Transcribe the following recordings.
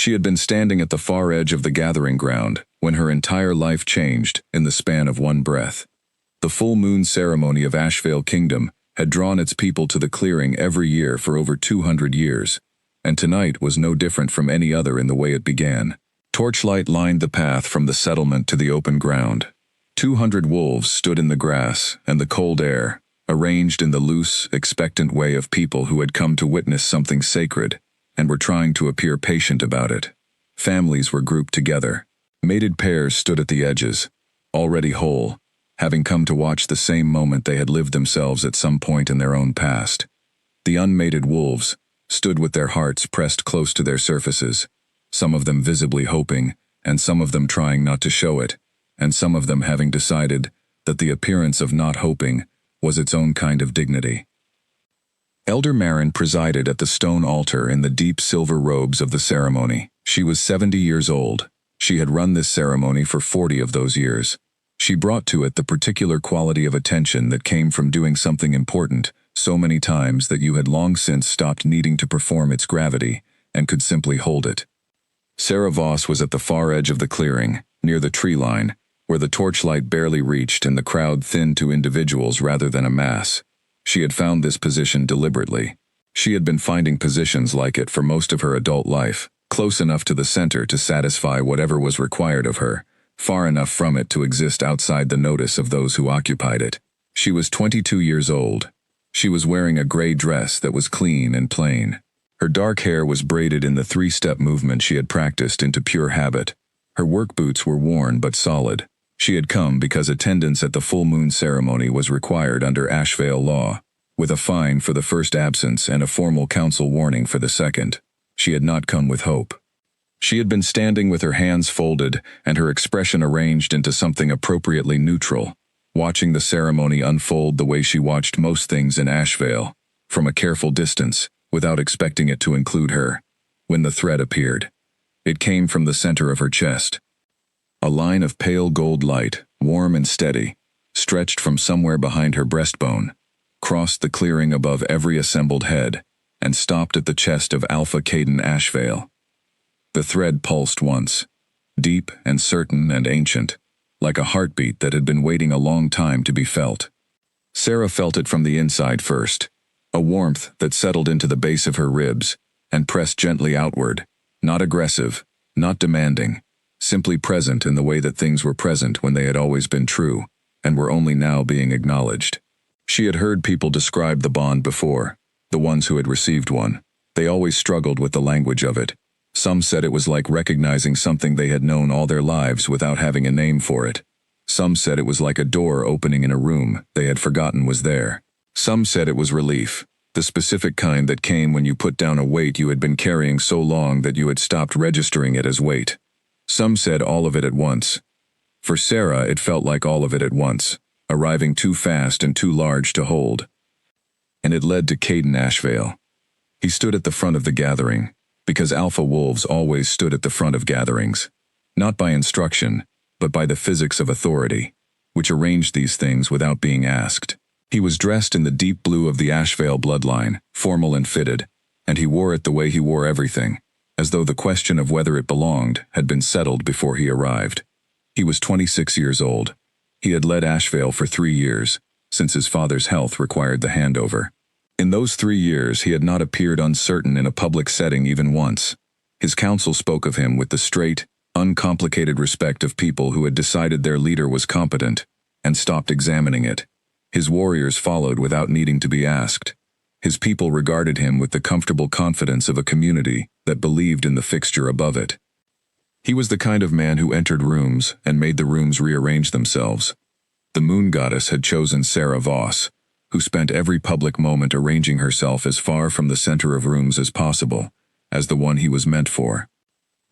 She had been standing at the far edge of the gathering ground when her entire life changed in the span of one breath. The full moon ceremony of Ashvale Kingdom had drawn its people to the clearing every year for over 200 years, and tonight was no different from any other in the way it began. Torchlight lined the path from the settlement to the open ground. 200 wolves stood in the grass and the cold air, arranged in the loose, expectant way of people who had come to witness something sacred and were trying to appear patient about it. Families were grouped together. Mated pairs stood at the edges, already whole, having come to watch the same moment they had lived themselves at some point in their own past. The unmated wolves stood with their hearts pressed close to their surfaces, some of them visibly hoping, and some of them trying not to show it, and some of them having decided that the appearance of not hoping was its own kind of dignity. Elder Marin presided at the stone altar in the deep silver robes of the ceremony. She was 70 years old. She had run this ceremony for 40 of those years. She brought to it the particular quality of attention that came from doing something important so many times that you had long since stopped needing to perform its gravity and could simply hold it. Sarah Voss was at the far edge of the clearing, near the tree line, where the torchlight barely reached and the crowd thinned to individuals rather than a mass. She had found this position deliberately. She had been finding positions like it for most of her adult life, close enough to the center to satisfy whatever was required of her, far enough from it to exist outside the notice of those who occupied it. She was 22 years old. She was wearing a gray dress that was clean and plain. Her dark hair was braided in the three-step movement she had practiced into pure habit. Her work boots were worn but solid. She had come because attendance at the full moon ceremony was required under Ashvale law, with a fine for the first absence and a formal council warning for the second. She had not come with hope. She had been standing with her hands folded and her expression arranged into something appropriately neutral, watching the ceremony unfold the way she watched most things in Ashvale, from a careful distance, without expecting it to include her. When the thread appeared, it came from the center of her chest. A line of pale gold light, warm and steady, stretched from somewhere behind her breastbone, crossed the clearing above every assembled head, and stopped at the chest of Alpha Caden Ashvale. The thread pulsed once, deep and certain and ancient, like a heartbeat that had been waiting a long time to be felt. Sarah felt it from the inside first, a warmth that settled into the base of her ribs and pressed gently outward, not aggressive, not demanding, simply present in the way that things were present when they had always been true, and were only now being acknowledged. She had heard people describe the bond before, the ones who had received one. They always struggled with the language of it. Some said it was like recognizing something they had known all their lives without having a name for it. Some said it was like a door opening in a room they had forgotten was there. Some said it was relief, the specific kind that came when you put down a weight you had been carrying so long that you had stopped registering it as weight. Some said all of it at once. For Sarah, it felt like all of it at once, arriving too fast and too large to hold. And it led to Caden Ashvale. He stood at the front of the gathering, because alpha wolves always stood at the front of gatherings, not by instruction, but by the physics of authority, which arranged these things without being asked. He was dressed in the deep blue of the Ashvale bloodline, formal and fitted, and he wore it the way he wore everything, as though the question of whether it belonged had been settled before he arrived. He was 26 years old. He had led Ashvale for 3 years, since his father's health required the handover. In those 3 years he had not appeared uncertain in a public setting even once. His council spoke of him with the straight, uncomplicated respect of people who had decided their leader was competent, and stopped examining it. His warriors followed without needing to be asked. His people regarded him with the comfortable confidence of a community that believed in the fixture above it. He was the kind of man who entered rooms and made the rooms rearrange themselves. The moon goddess had chosen Sarah Voss, who spent every public moment arranging herself as far from the center of rooms as possible, as the one he was meant for.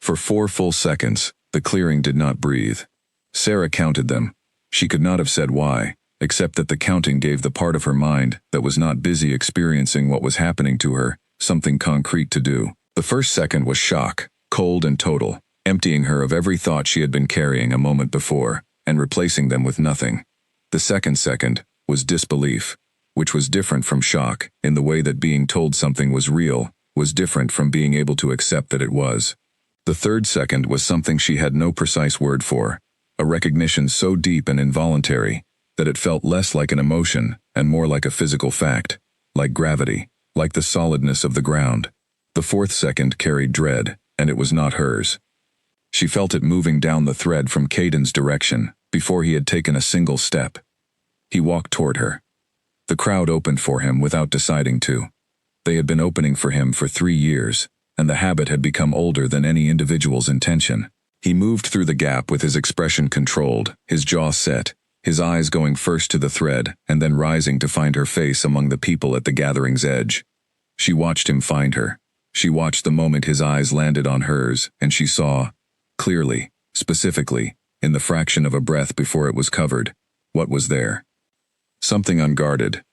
For 4 full seconds, the clearing did not breathe. Sarah counted them. She could not have said why, except that the counting gave the part of her mind that was not busy experiencing what was happening to her something concrete to do. The first second was shock, cold and total, emptying her of every thought she had been carrying a moment before, and replacing them with nothing. The second was disbelief, which was different from shock in the way that being told something was real was different from being able to accept that it was. The third second was something she had no precise word for, a recognition so deep and involuntary that it felt less like an emotion and more like a physical fact, like gravity, like the solidness of the ground. The fourth second carried dread, and it was not hers. She felt it moving down the thread from Caden's direction before he had taken a single step. He walked toward her. The crowd opened for him without deciding to. They had been opening for him for 3 years, and the habit had become older than any individual's intention. He moved through the gap with his expression controlled, his jaw set, his eyes going first to the thread and then rising to find her face among the people at the gathering's edge. She watched him find her. She watched the moment his eyes landed on hers, and she saw, clearly, specifically, in the fraction of a breath before it was covered, what was there. Something unguarded.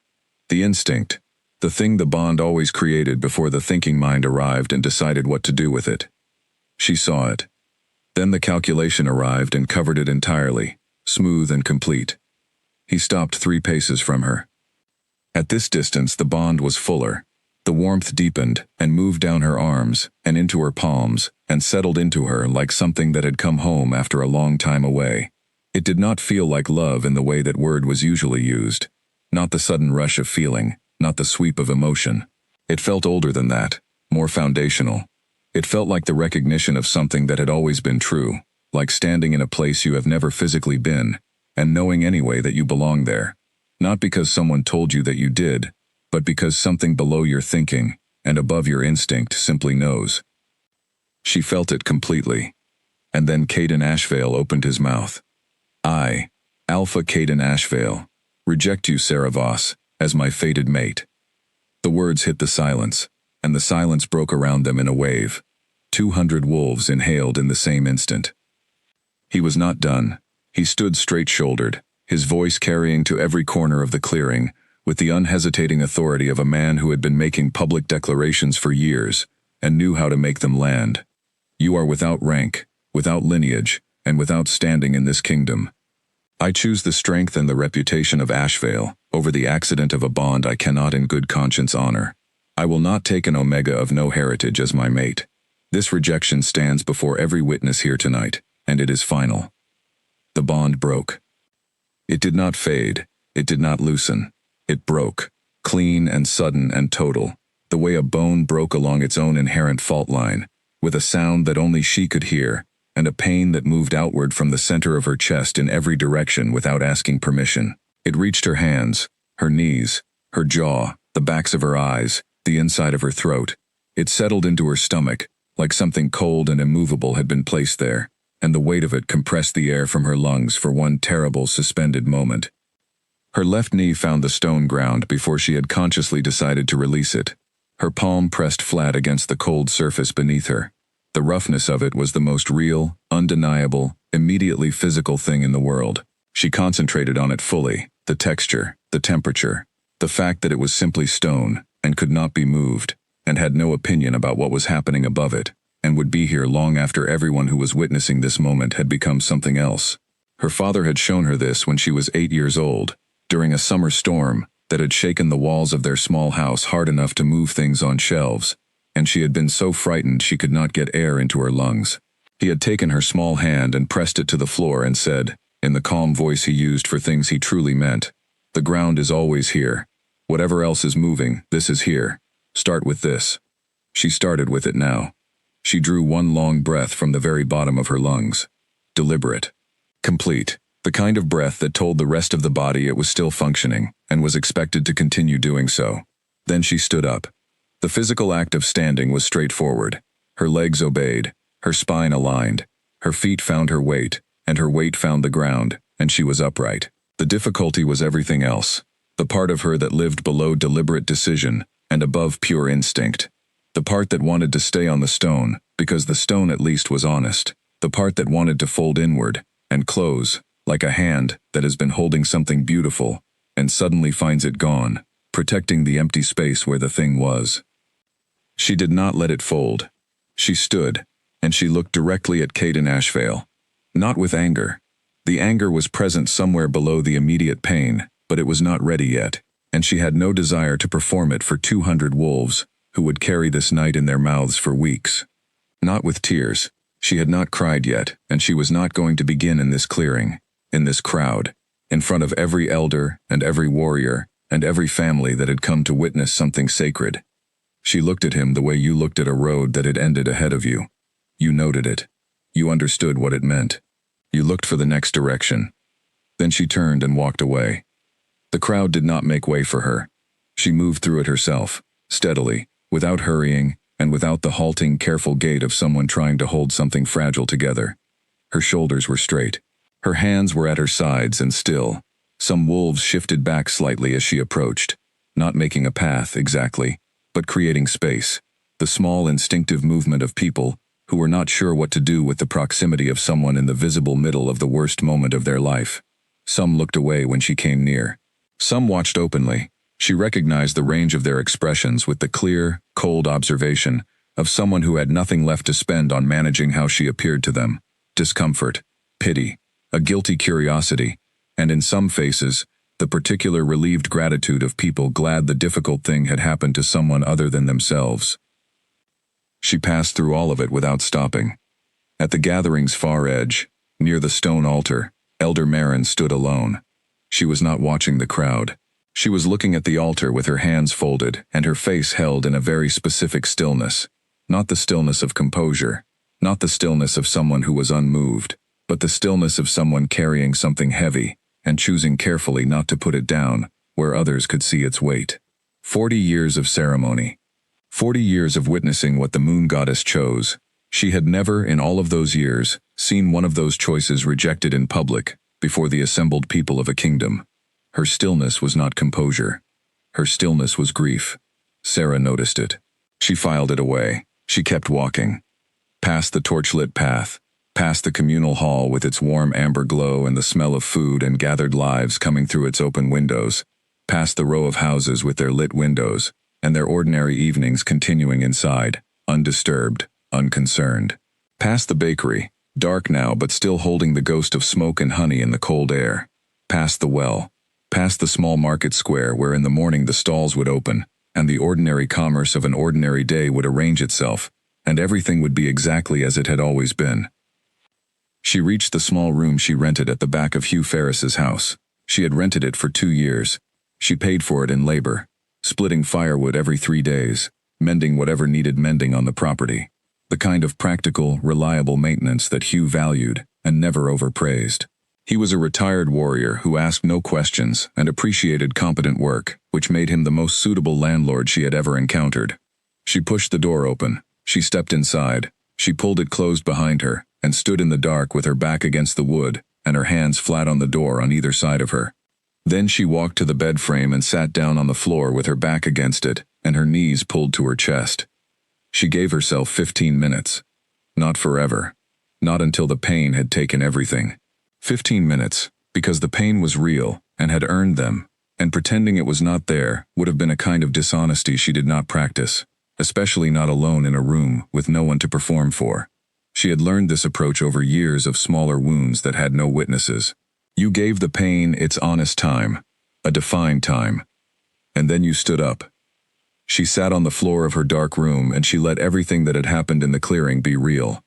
The instinct. The thing the bond always created before the thinking mind arrived and decided what to do with it. She saw it. Then the calculation arrived and covered it entirely, smooth and complete. He stopped 3 paces from her. At this distance the bond was fuller. The warmth deepened and moved down her arms and into her palms and settled into her like something that had come home after a long time away. It did not feel like love in the way that word was usually used. Not the sudden rush of feeling, not the sweep of emotion. It felt older than that, more foundational. It felt like the recognition of something that had always been true, like standing in a place you have never physically been, and knowing anyway that you belong there. Not because someone told you that you did, but because something below your thinking and above your instinct simply knows. She felt it completely. And then Caden Ashvale opened his mouth. I, Alpha Caden Ashvale, reject you, Sarah Voss, as my fated mate. The words hit the silence, and the silence broke around them in a wave. 200 wolves inhaled in the same instant. He was not done. He stood straight-shouldered, his voice carrying to every corner of the clearing, with the unhesitating authority of a man who had been making public declarations for years, and knew how to make them land. You are without rank, without lineage, and without standing in this kingdom. I choose the strength and the reputation of Ashvale over the accident of a bond I cannot in good conscience honor. I will not take an Omega of no heritage as my mate. This rejection stands before every witness here tonight, and it is final. The bond broke. It did not fade, it did not loosen. It broke, clean and sudden and total, the way a bone broke along its own inherent fault line, with a sound that only she could hear, and a pain that moved outward from the center of her chest in every direction without asking permission. It reached her hands, her knees, her jaw, the backs of her eyes, the inside of her throat. It settled into her stomach, like something cold and immovable had been placed there, and the weight of it compressed the air from her lungs for one terrible suspended moment. Her left knee found the stone ground before she had consciously decided to release it. Her palm pressed flat against the cold surface beneath her. The roughness of it was the most real, undeniable, immediately physical thing in the world. She concentrated on it fully, the texture, the temperature, the fact that it was simply stone and could not be moved, and had no opinion about what was happening above it, and would be here long after everyone who was witnessing this moment had become something else. Her father had shown her this when she was 8 years old, during a summer storm that had shaken the walls of their small house hard enough to move things on shelves, and she had been so frightened she could not get air into her lungs. He had taken her small hand and pressed it to the floor and said, in the calm voice he used for things he truly meant, "The ground is always here. Whatever else is moving, this is here. Start with this." She started with it now. She drew one long breath from the very bottom of her lungs. Deliberate. Complete. The kind of breath that told the rest of the body it was still functioning, and was expected to continue doing so. Then she stood up. The physical act of standing was straightforward. Her legs obeyed, her spine aligned, her feet found her weight, and her weight found the ground, and she was upright. The difficulty was everything else. The part of her that lived below deliberate decision, and above pure instinct. The part that wanted to stay on the stone, because the stone at least was honest. The part that wanted to fold inward, and close, like a hand that has been holding something beautiful, and suddenly finds it gone, protecting the empty space where the thing was. She did not let it fold. She stood, and she looked directly at Caden Ashvale. Not with anger. The anger was present somewhere below the immediate pain, but it was not ready yet, and she had no desire to perform it for 200 wolves, who would carry this night in their mouths for weeks. Not with tears. She had not cried yet, and she was not going to begin in this clearing, in this crowd, in front of every elder and every warrior and every family that had come to witness something sacred. She looked at him the way you looked at a road that had ended ahead of you. You noted it. You understood what it meant. You looked for the next direction. Then she turned and walked away. The crowd did not make way for her. She moved through it herself, steadily, without hurrying, and without the halting, careful gait of someone trying to hold something fragile together. Her shoulders were straight. Her hands were at her sides and still. Some wolves shifted back slightly as she approached, not making a path exactly, but creating space, the small instinctive movement of people who were not sure what to do with the proximity of someone in the visible middle of the worst moment of their life. Some looked away when she came near. Some watched openly. She recognized the range of their expressions with the clear, cold observation of someone who had nothing left to spend on managing how she appeared to them. Discomfort, pity, a guilty curiosity, and in some faces, the particular relieved gratitude of people glad the difficult thing had happened to someone other than themselves. She passed through all of it without stopping. At the gathering's far edge, near the stone altar, Elder Marin stood alone. She was not watching the crowd. She was looking at the altar with her hands folded and her face held in a very specific stillness. Not the stillness of composure, not the stillness of someone who was unmoved, but the stillness of someone carrying something heavy and choosing carefully not to put it down where others could see its weight. 40 years of ceremony. 40 years of witnessing what the moon goddess chose. She had never, in all of those years, seen one of those choices rejected in public before the assembled people of a kingdom. Her stillness was not composure. Her stillness was grief. Sarah noticed it. She filed it away. She kept walking. Past the torchlit path, past the communal hall with its warm amber glow and the smell of food and gathered lives coming through its open windows, past the row of houses with their lit windows, and their ordinary evenings continuing inside, undisturbed, unconcerned. Past the bakery, dark now but still holding the ghost of smoke and honey in the cold air. Past the well, past the small market square where in the morning the stalls would open, and the ordinary commerce of an ordinary day would arrange itself, and everything would be exactly as it had always been. She reached the small room she rented at the back of Hugh Ferris's house. She had rented it for 2 years. She paid for it in labor, splitting firewood every 3 days, mending whatever needed mending on the property. The kind of practical, reliable maintenance that Hugh valued and never overpraised. He was a retired warrior who asked no questions and appreciated competent work, which made him the most suitable landlord she had ever encountered. She pushed the door open. She stepped inside. She pulled it closed behind her and stood in the dark with her back against the wood and her hands flat on the door on either side of her. Then she walked to the bed frame and sat down on the floor with her back against it and her knees pulled to her chest. She gave herself 15 minutes. Not forever. Not until the pain had taken everything. 15 minutes, because the pain was real and had earned them, and pretending it was not there would have been a kind of dishonesty she did not practice, especially not alone in a room with no one to perform for. She had learned this approach over years of smaller wounds that had no witnesses. You gave the pain its honest time, a defined time, and then you stood up. She sat on the floor of her dark room and she let everything that had happened in the clearing be real.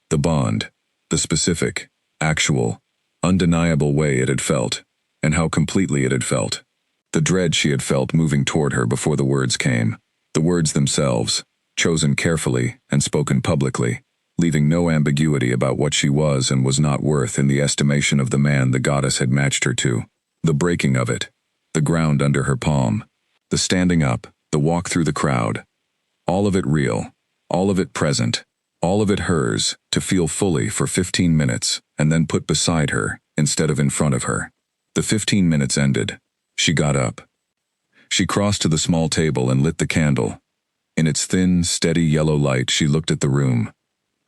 The bond, the specific, actual, undeniable way it had felt, and how completely it had felt. The dread she had felt moving toward her before the words came. The words themselves, chosen carefully and spoken publicly, leaving no ambiguity about what she was and was not worth in the estimation of the man the goddess had matched her to. The breaking of it, the ground under her palm, the standing up, the walk through the crowd. All of it real, all of it present, all of it hers, to feel fully for 15 minutes, and then put beside her, instead of in front of her. The 15 minutes ended. She got up. She crossed to the small table and lit the candle. In its thin, steady yellow light she looked at the room.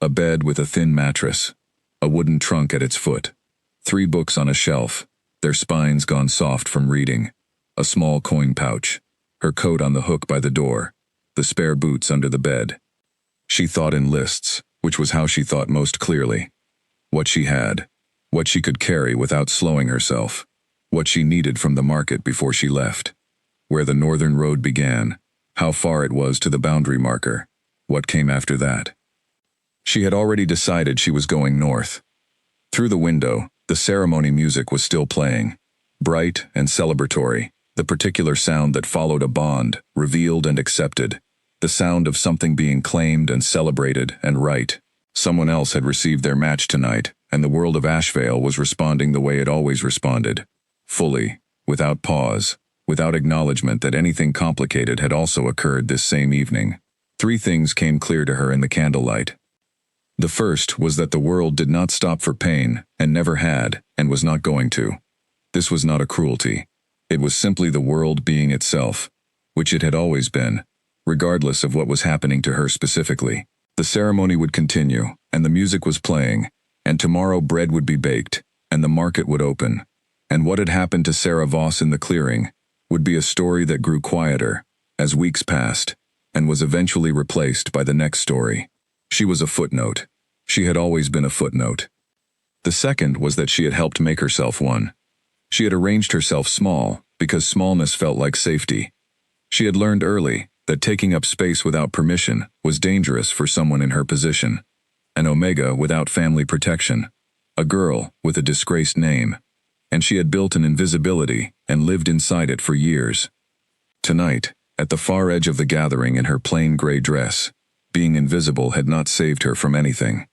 A bed with a thin mattress. A wooden trunk at its foot. 3 books on a shelf, their spines gone soft from reading. A small coin pouch. Her coat on the hook by the door. The spare boots under the bed. She thought in lists, which was how she thought most clearly. What she had. What she could carry without slowing herself. What she needed from the market before she left. Where the northern road began. How far it was to the boundary marker. What came after that. She had already decided she was going north. Through the window, the ceremony music was still playing, bright and celebratory, the particular sound that followed a bond, revealed and accepted, the sound of something being claimed and celebrated and right. Someone else had received their match tonight, and the world of Ashvale was responding the way it always responded, fully, without pause, without acknowledgement that anything complicated had also occurred this same evening. 3 things came clear to her in the candlelight. The first was that the world did not stop for pain, and never had, and was not going to. This was not a cruelty. It was simply the world being itself, which it had always been, regardless of what was happening to her specifically. The ceremony would continue, and the music was playing, and tomorrow bread would be baked, and the market would open. And what had happened to Sarah Voss in the clearing would be a story that grew quieter as weeks passed, and was eventually replaced by the next story. She was a footnote. She had always been a footnote. The second was that she had helped make herself one. She had arranged herself small, because smallness felt like safety. She had learned early that taking up space without permission was dangerous for someone in her position. An Omega without family protection. A girl with a disgraced name. And she had built an invisibility and lived inside it for years. Tonight, at the far edge of the gathering in her plain gray dress, being invisible had not saved her from anything.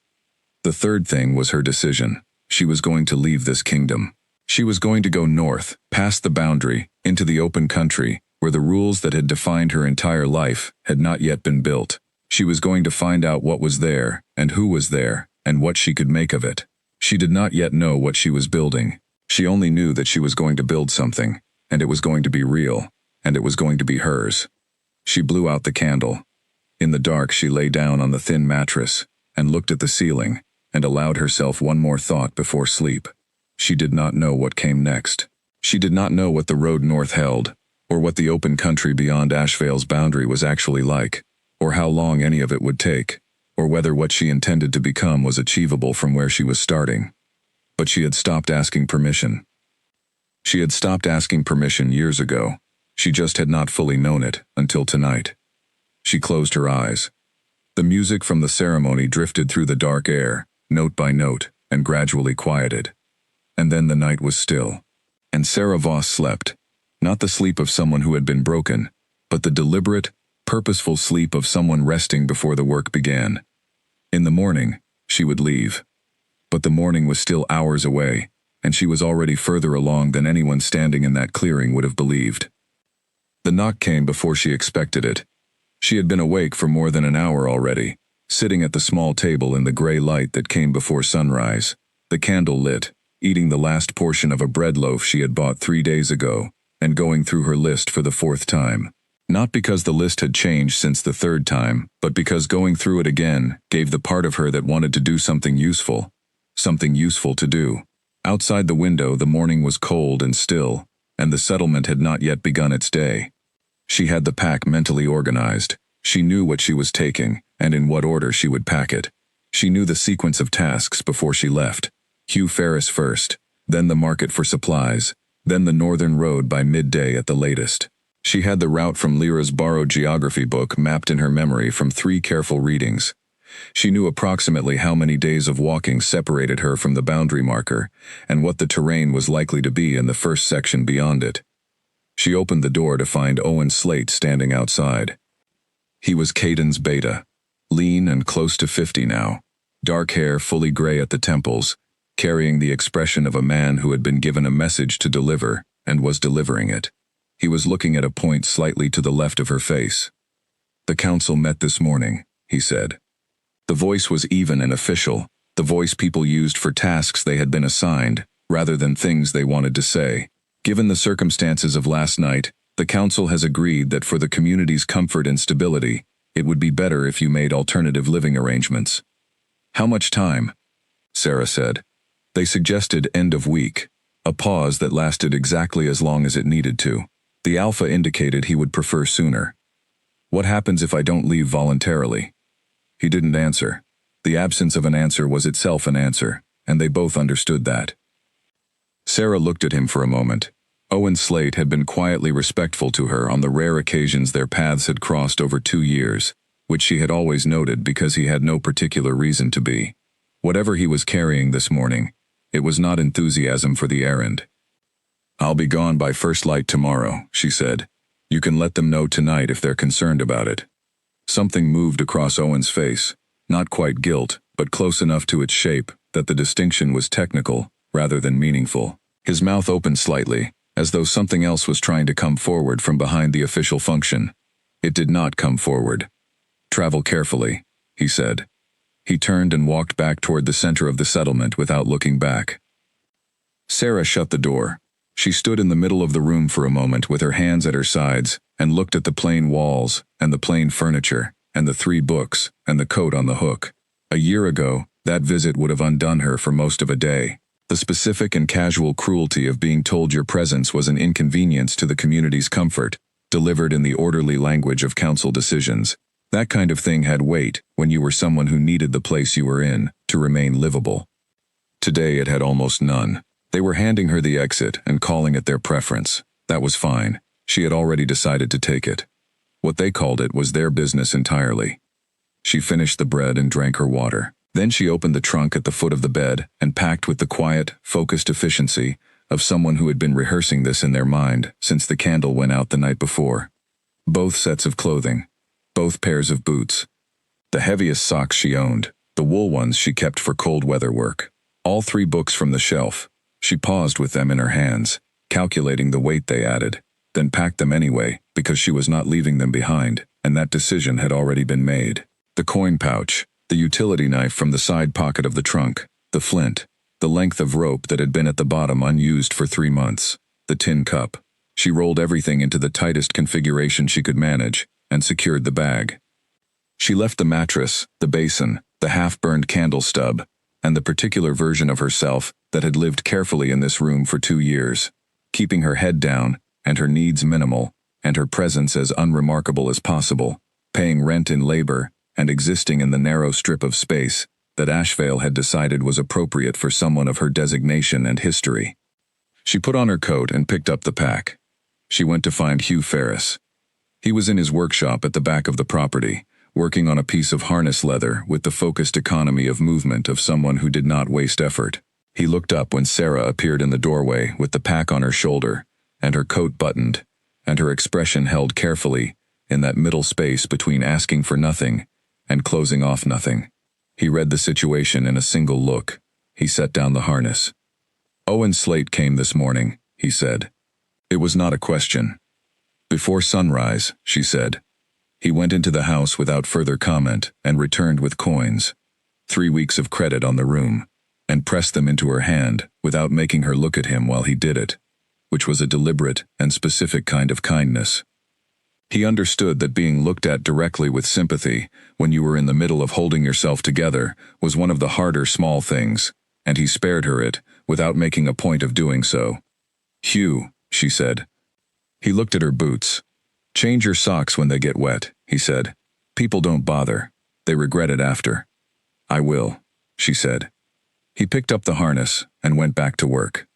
The third thing was her decision. She was going to leave this kingdom. She was going to go north, past the boundary, into the open country, where the rules that had defined her entire life had not yet been built. She was going to find out what was there, and who was there, and what she could make of it. She did not yet know what she was building. She only knew that she was going to build something, and it was going to be real, and it was going to be hers. She blew out the candle. In the dark, she lay down on the thin mattress, and looked at the ceiling, and allowed herself one more thought before sleep. She did not know what came next. She did not know what the road north held, or what the open country beyond Ashvale's boundary was actually like, or how long any of it would take, or whether what she intended to become was achievable from where she was starting. But she had stopped asking permission. She had stopped asking permission years ago. She just had not fully known it until tonight. She closed her eyes. The music from the ceremony drifted through the dark air, note by note, and gradually quieted. And then the night was still. And Sarah Voss slept. Not the sleep of someone who had been broken, but the deliberate, purposeful sleep of someone resting before the work began. In the morning, she would leave. But the morning was still hours away, and she was already further along than anyone standing in that clearing would have believed. The knock came before she expected it. She had been awake for more than an hour already, sitting at the small table in the gray light that came before sunrise, the candle lit, eating the last portion of a bread loaf she had bought 3 days ago, and going through her list for the 4th time. Not because the list had changed since the 3rd time, but because going through it again gave the part of her that wanted to do something useful to do. Outside the window, the morning was cold and still, and the settlement had not yet begun its day. She had the pack mentally organized. She knew what she was taking, and in what order she would pack it. She knew the sequence of tasks before she left. Hugh Ferris first, then the market for supplies, then the northern road by midday at the latest. She had the route from Lyra's borrowed geography book mapped in her memory from 3 careful readings. She knew approximately how many days of walking separated her from the boundary marker, and what the terrain was likely to be in the first section beyond it. She opened the door to find Owen Slate standing outside. He was Caden's beta, lean and close to 50 now, dark hair fully gray at the temples, carrying the expression of a man who had been given a message to deliver and was delivering it. He was looking at a point slightly to the left of her face. "The council met this morning," he said. The voice was even and official, the voice people used for tasks they had been assigned, rather than things they wanted to say. "Given the circumstances of last night, the council has agreed that for the community's comfort and stability, it would be better if you made alternative living arrangements." "How much time?" Sarah said. They suggested end of week, a pause that lasted exactly as long as it needed to. The Alpha indicated he would prefer sooner. "What happens if I don't leave voluntarily?" He didn't answer. The absence of an answer was itself an answer, and they both understood that. Sarah looked at him for a moment. Owen Slate had been quietly respectful to her on the rare occasions their paths had crossed over 2 years, which she had always noted because he had no particular reason to be. Whatever he was carrying this morning, it was not enthusiasm for the errand. "I'll be gone by first light tomorrow," she said. "You can let them know tonight if they're concerned about it." Something moved across Owen's face, not quite guilt, but close enough to its shape that the distinction was technical rather than meaningful. His mouth opened slightly, as though something else was trying to come forward from behind the official function. It did not come forward. "Travel carefully," he said. He turned and walked back toward the center of the settlement without looking back. Sarah shut the door. She stood in the middle of the room for a moment with her hands at her sides and looked at the plain walls and the plain furniture and the 3 books and the coat on the hook. A year ago, that visit would have undone her for most of a day. The specific and casual cruelty of being told your presence was an inconvenience to the community's comfort, delivered in the orderly language of council decisions. That kind of thing had weight when you were someone who needed the place you were in to remain livable. Today it had almost none. They were handing her the exit and calling it their preference. That was fine. She had already decided to take it. What they called it was their business entirely. She finished the bread and drank her water. Then she opened the trunk at the foot of the bed and packed with the quiet, focused efficiency of someone who had been rehearsing this in their mind since the candle went out the night before. Both sets of clothing. Both pairs of boots. The heaviest socks she owned, the wool ones she kept for cold weather work. All 3 books from the shelf. She paused with them in her hands, calculating the weight they added, then packed them anyway because she was not leaving them behind, and that decision had already been made. The coin pouch, the utility knife from the side pocket of the trunk, the flint, the length of rope that had been at the bottom unused for 3 months, the tin cup. She rolled everything into the tightest configuration she could manage and secured the bag. She left the mattress, the basin, the half-burned candle stub, and the particular version of herself that had lived carefully in this room for 2 years, keeping her head down and her needs minimal and her presence as unremarkable as possible, paying rent in labor and existing in the narrow strip of space that Ashvale had decided was appropriate for someone of her designation and history. She put on her coat and picked up the pack. She went to find Hugh Ferris. He was in his workshop at the back of the property, working on a piece of harness leather with the focused economy of movement of someone who did not waste effort. He looked up when Sarah appeared in the doorway with the pack on her shoulder, and her coat buttoned, and her expression held carefully in that middle space between asking for nothing and closing off nothing. He read the situation in a single look. He set down the harness. "Owen Slate came this morning," he said. It was not a question. "Before sunrise," she said. He went into the house without further comment and returned with coins, 3 weeks of credit on the room, and pressed them into her hand without making her look at him while he did it, which was a deliberate and specific kind of kindness. He understood that being looked at directly with sympathy when you were in the middle of holding yourself together was one of the harder small things, and he spared her it without making a point of doing so. "Hugh," she said. He looked at her boots. "Change your socks when they get wet," he said. "People don't bother. They regret it after." "I will," she said. He picked up the harness and went back to work.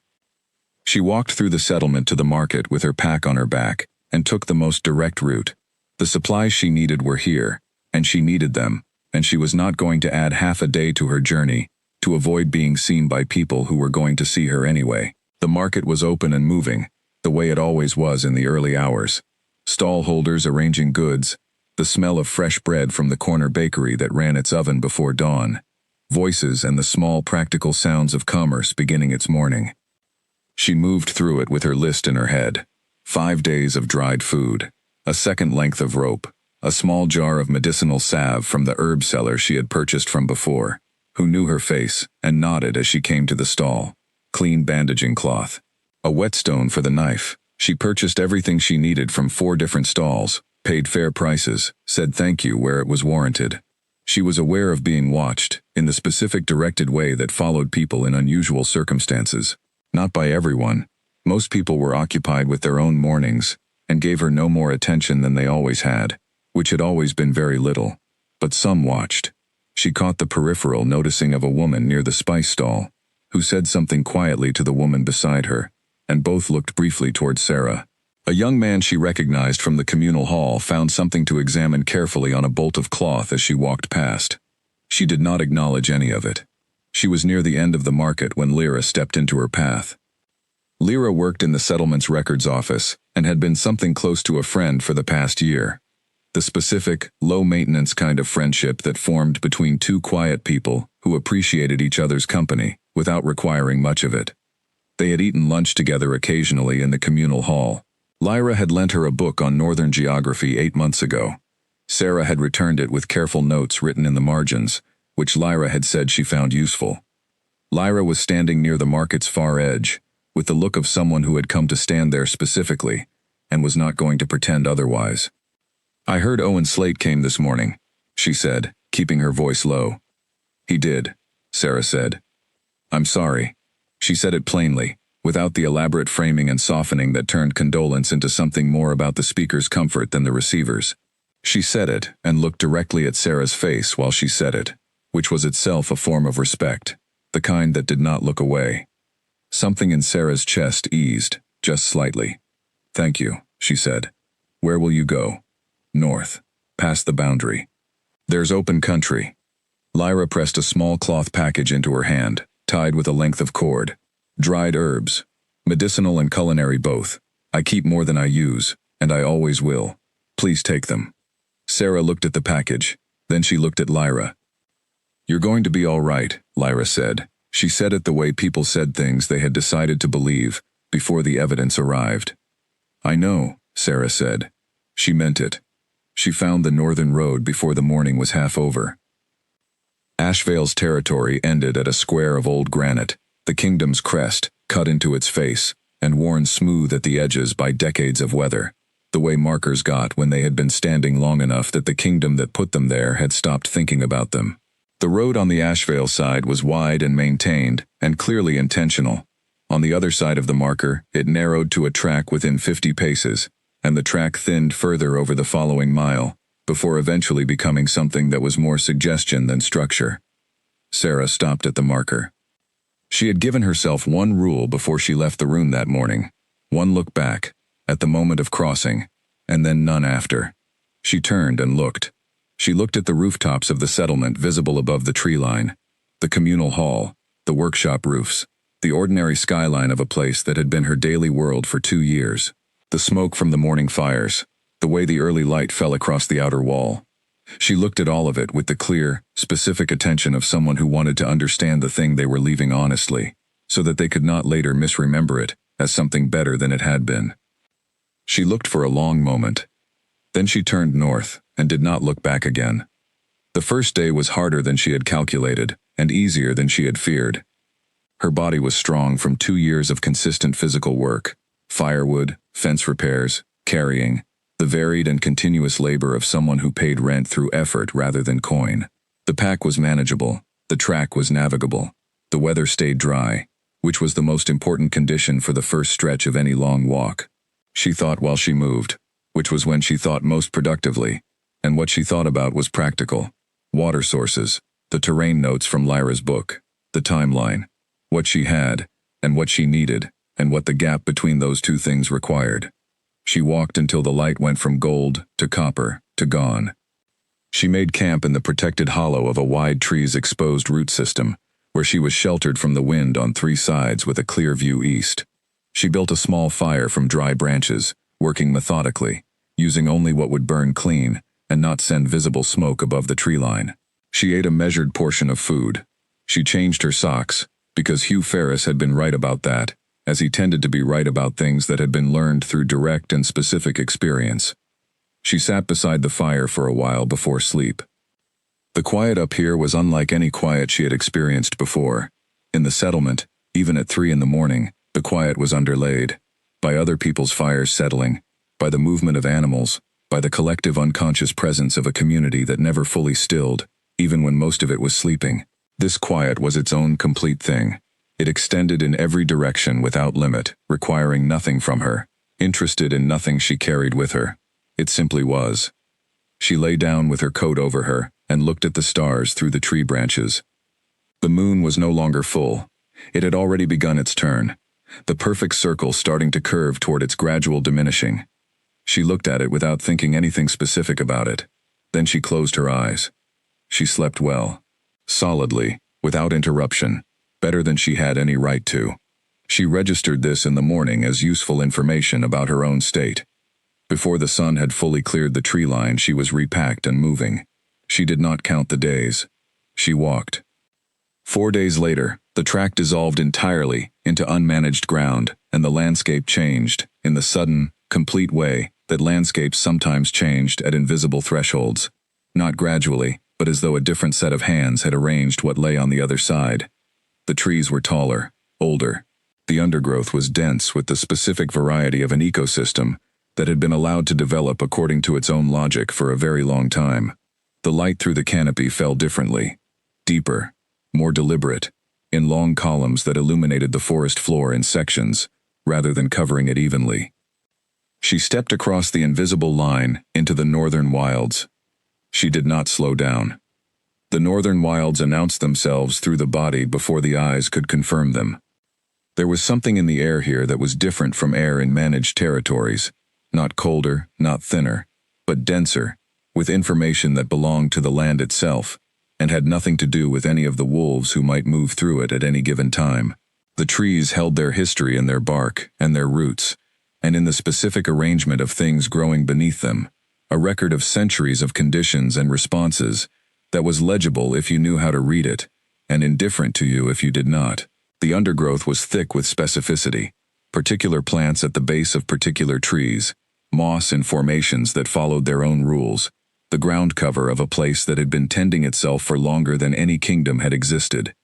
She walked through the settlement to the market with her pack on her back and took the most direct route. The supplies she needed were here, and she needed them, and she was not going to add half a day to her journey to avoid being seen by people who were going to see her anyway. The market was open and moving, the way it always was in the early hours. Stall holders arranging goods, the smell of fresh bread from the corner bakery that ran its oven before dawn, voices and the small practical sounds of commerce beginning its morning. She moved through it with her list in her head. 5 days of dried food, a second length of rope, a small jar of medicinal salve from the herb seller she had purchased from before, who knew her face and nodded as she came to the stall, clean bandaging cloth, a whetstone for the knife. She purchased everything she needed from 4 different stalls, paid fair prices, said thank you where it was warranted. She was aware of being watched, in the specific directed way that followed people in unusual circumstances. Not by everyone. Most people were occupied with their own mornings, and gave her no more attention than they always had, which had always been very little. But some watched. She caught the peripheral noticing of a woman near the spice stall, who said something quietly to the woman beside her, and both looked briefly toward Sarah. A young man she recognized from the communal hall found something to examine carefully on a bolt of cloth as she walked past. She did not acknowledge any of it. She was near the end of the market when Lyra stepped into her path. Lyra worked in the settlement's records office and had been something close to a friend for the past year. The specific, low-maintenance kind of friendship that formed between two quiet people who appreciated each other's company without requiring much of it. They had eaten lunch together occasionally in the communal hall. Lyra had lent her a book on northern geography 8 months ago. Sarah had returned it with careful notes written in the margins, which Lyra had said she found useful. Lyra was standing near the market's far edge, with the look of someone who had come to stand there specifically, and was not going to pretend otherwise. "I heard Owen Slate came this morning," she said, keeping her voice low. "He did," Sarah said. "I'm sorry." She said it plainly, without the elaborate framing and softening that turned condolence into something more about the speaker's comfort than the receiver's. She said it and looked directly at Sarah's face while she said it, which was itself a form of respect, the kind that did not look away. Something in Sarah's chest eased, just slightly. "Thank you," she said. "Where will you go?" "North. Past the boundary. There's open country." Lyra pressed a small cloth package into her hand, tied with a length of cord. "Dried herbs. Medicinal and culinary both. I keep more than I use, and I always will. Please take them." Sarah looked at the package, then she looked at Lyra. "You're going to be all right," Lyra said. She said it the way people said things they had decided to believe, before the evidence arrived. "I know," Sarah said. She meant it. She found the northern road before the morning was half over. Ashvale's territory ended at a square of old granite, the kingdom's crest, cut into its face, and worn smooth at the edges by decades of weather, the way markers got when they had been standing long enough that the kingdom that put them there had stopped thinking about them. The road on the Ashvale side was wide and maintained, and clearly intentional. On the other side of the marker, it narrowed to a track within 50 paces, and the track thinned further over the following mile, before eventually becoming something that was more suggestion than structure. Sarah stopped at the marker. She had given herself one rule before she left the room that morning. One look back, at the moment of crossing, and then none after. She turned and looked. She looked at the rooftops of the settlement visible above the tree line, the communal hall, the workshop roofs, the ordinary skyline of a place that had been her daily world for 2 years, the smoke from the morning fires, the way the early light fell across the outer wall. She looked at all of it with the clear, specific attention of someone who wanted to understand the thing they were leaving honestly, so that they could not later misremember it as something better than it had been. She looked for a long moment. Then she turned north and did not look back again. The first day was harder than she had calculated and easier than she had feared. Her body was strong from 2 years of consistent physical work, firewood, fence repairs, carrying, the varied and continuous labor of someone who paid rent through effort rather than coin. The pack was manageable, the track was navigable, the weather stayed dry, which was the most important condition for the first stretch of any long walk. She thought while she moved, which was when she thought most productively, and what she thought about was practical. Water sources, the terrain notes from Lyra's book, the timeline, what she had, and what she needed, and what the gap between those two things required. She walked until the light went from gold to copper to gone. She made camp in the protected hollow of a wide tree's exposed root system, where she was sheltered from the wind on 3 sides with a clear view east. She built a small fire from dry branches, working methodically, using only what would burn clean and not send visible smoke above the tree line. She ate a measured portion of food. She changed her socks, because Hugh Ferris had been right about that, as he tended to be right about things that had been learned through direct and specific experience. She sat beside the fire for a while before sleep. The quiet up here was unlike any quiet she had experienced before. In the settlement, even at 3 in the morning, the quiet was underlaid by other people's fires settling, by the movement of animals, by the collective unconscious presence of a community that never fully stilled, even when most of it was sleeping. This quiet was its own complete thing. It extended in every direction without limit, requiring nothing from her, interested in nothing she carried with her. It simply was. She lay down with her coat over her and looked at the stars through the tree branches. The moon was no longer full. It had already begun its turn. the perfect circle starting to curve toward its gradual diminishing. She looked at it without thinking anything specific about it. Then she closed her eyes. She slept well. Solidly, without interruption, better than she had any right to. She registered this in the morning as useful information about her own state. Before the sun had fully cleared the tree line, she was repacked and moving. She did not count the days. She walked. 4 days later, the track dissolved entirely into unmanaged ground, and the landscape changed, in the sudden, complete way that landscapes sometimes changed at invisible thresholds. Not gradually, but as though a different set of hands had arranged what lay on the other side. The trees were taller, older. The undergrowth was dense with the specific variety of an ecosystem that had been allowed to develop according to its own logic for a very long time. The light through the canopy fell differently, deeper, more deliberate, in long columns that illuminated the forest floor in sections, rather than covering it evenly. She stepped across the invisible line into the northern wilds. She did not slow down. The northern wilds announced themselves through the body before the eyes could confirm them. There was something in the air here that was different from air in managed territories, not colder, not thinner, but denser, with information that belonged to the land itself, and had nothing to do with any of the wolves who might move through it at any given time. The trees held their history in their bark and their roots, and in the specific arrangement of things growing beneath them, a record of centuries of conditions and responses that was legible if you knew how to read it, and indifferent to you if you did not. The undergrowth was thick with specificity, particular plants at the base of particular trees, moss in formations that followed their own rules, the ground cover of a place that had been tending itself for longer than any kingdom had existed.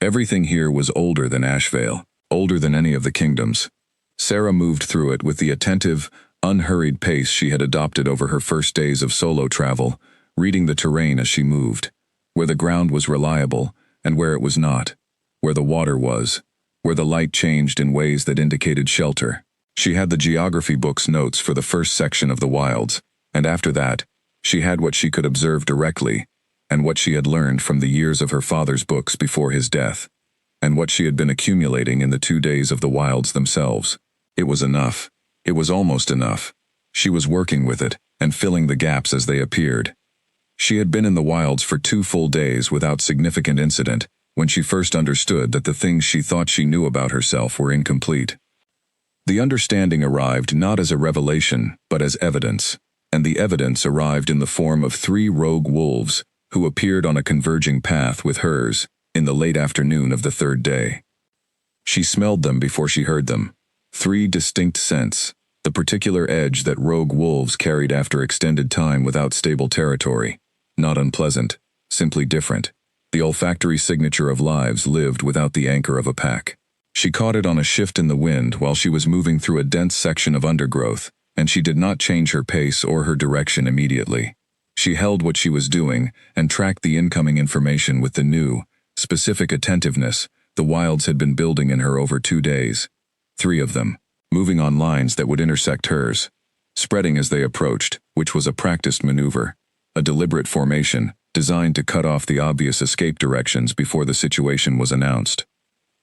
Everything here was older than Ashvale, older than any of the kingdoms. Sarah moved through it with the attentive, unhurried pace she had adopted over her first days of solo travel, reading the terrain as she moved, where the ground was reliable and where it was not, where the water was, where the light changed in ways that indicated shelter. She had the geography book's notes for the first section of the wilds, and after that, she had what she could observe directly, and what she had learned from the years of her father's books before his death, and what she had been accumulating in the 2 days of the wilds themselves. It was enough. It was almost enough. She was working with it, and filling the gaps as they appeared. She had been in the wilds for 2 full days without significant incident, when she first understood that the things she thought she knew about herself were incomplete. The understanding arrived not as a revelation, but as evidence, and the evidence arrived in the form of 3 rogue wolves who appeared on a converging path with hers in the late afternoon of the 3rd day. She smelled them before she heard them. 3 distinct scents, the particular edge that rogue wolves carried after extended time without stable territory. Not unpleasant, simply different. The olfactory signature of lives lived without the anchor of a pack. She caught it on a shift in the wind while she was moving through a dense section of undergrowth, and she did not change her pace or her direction immediately. She held what she was doing and tracked the incoming information with the new, specific attentiveness the wilds had been building in her over 2 days. 3 of them, moving on lines that would intersect hers, spreading as they approached, which was a practiced maneuver, a deliberate formation designed to cut off the obvious escape directions before the situation was announced.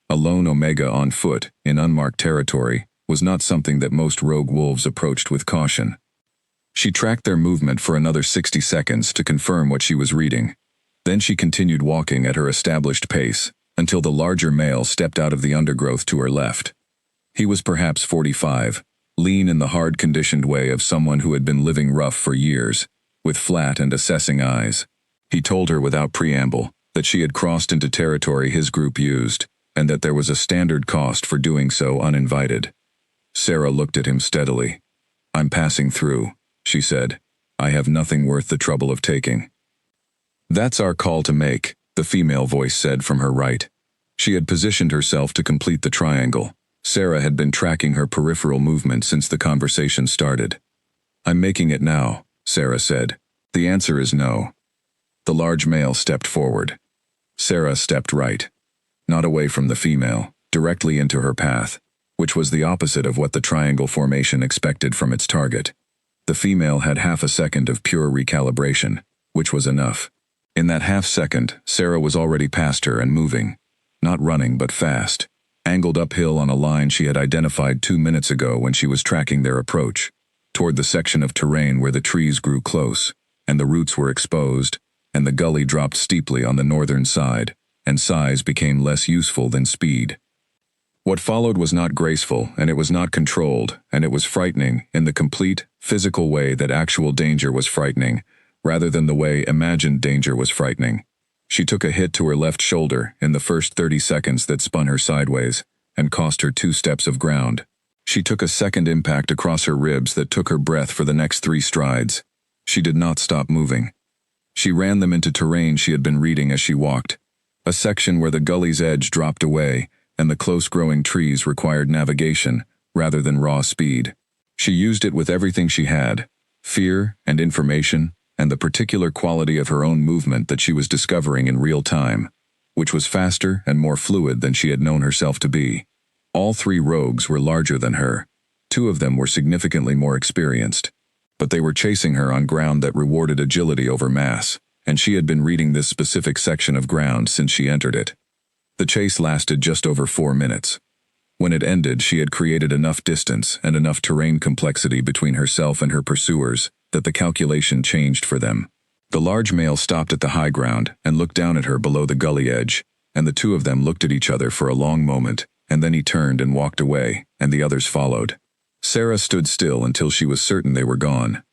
A lone Omega on foot, in unmarked territory, was not something that most rogue wolves approached with caution. She tracked their movement for another 60 seconds to confirm what she was reading. Then she continued walking at her established pace, until the larger male stepped out of the undergrowth to her left. He was perhaps 45, lean in the hard-conditioned way of someone who had been living rough for years, with flat and assessing eyes. He told her without preamble that she had crossed into territory his group used, and that there was a standard cost for doing so uninvited. Sarah looked at him steadily. "I'm passing through," she said. "I have nothing worth the trouble of taking." "That's our call to make," the female voice said from her right. She had positioned herself to complete the triangle. Sarah had been tracking her peripheral movement since the conversation started. "I'm making it now," Sarah said. "The answer is no." The large male stepped forward. Sarah stepped right. Not away from the female, directly into her path, which was the opposite of what the triangle formation expected from its target. The female had half a second of pure recalibration, which was enough. In that half second, Sarah was already past her and moving. Not running, but fast. angled uphill on a line she had identified 2 minutes ago when she was tracking their approach, toward the section of terrain where the trees grew close, and the roots were exposed, and the gully dropped steeply on the northern side, and size became less useful than speed. What followed was not graceful, and it was not controlled, and it was frightening in the complete, physical way that actual danger was frightening, rather than the way imagined danger was frightening. She took a hit to her left shoulder in the first 30 seconds that spun her sideways, and cost her 2 steps of ground. She took a second impact across her ribs that took her breath for the next 3 strides. She did not stop moving. She ran them into terrain she had been reading as she walked, a section where the gully's edge dropped away, and the close-growing trees required navigation, rather than raw speed. She used it with everything she had, fear and information, and the particular quality of her own movement that she was discovering in real time, which was faster and more fluid than she had known herself to be. All 3 rogues were larger than her. 2 of them were significantly more experienced. But they were chasing her on ground that rewarded agility over mass, and she had been reading this specific section of ground since she entered it. The chase lasted just over 4 minutes. When it ended, she had created enough distance and enough terrain complexity between herself and her pursuers that the calculation changed for them. The large male stopped at the high ground and looked down at her below the gully edge, and the 2 of them looked at each other for a long moment, and then he turned and walked away, and the others followed. Sarah stood still until she was certain they were gone.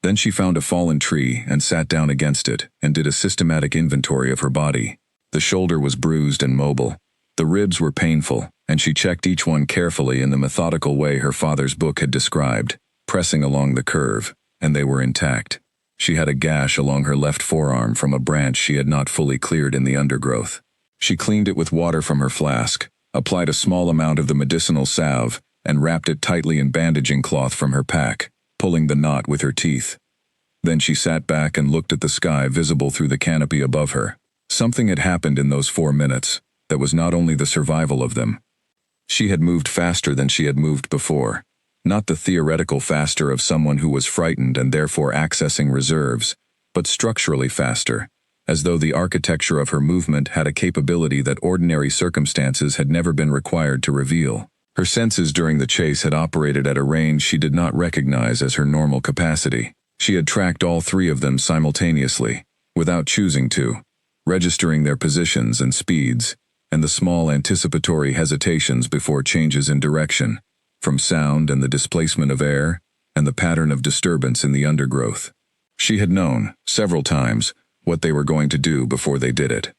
Then she found a fallen tree and sat down against it and did a systematic inventory of her body. The shoulder was bruised and mobile. The ribs were painful, and she checked each one carefully in the methodical way her father's book had described, pressing along the curve, and they were intact. She had a gash along her left forearm from a branch she had not fully cleared in the undergrowth. She cleaned it with water from her flask, applied a small amount of the medicinal salve, and wrapped it tightly in bandaging cloth from her pack, pulling the knot with her teeth. Then she sat back and looked at the sky visible through the canopy above her. Something had happened in those 4 minutes that was not only the survival of them. She had moved faster than she had moved before, not the theoretical faster of someone who was frightened and therefore accessing reserves, but structurally faster, as though the architecture of her movement had a capability that ordinary circumstances had never been required to reveal. Her senses during the chase had operated at a range she did not recognize as her normal capacity. She had tracked all 3 of them simultaneously, without choosing to, registering their positions and speeds, and the small anticipatory hesitations before changes in direction, from sound and the displacement of air, and the pattern of disturbance in the undergrowth. She had known, several times, what they were going to do before they did it.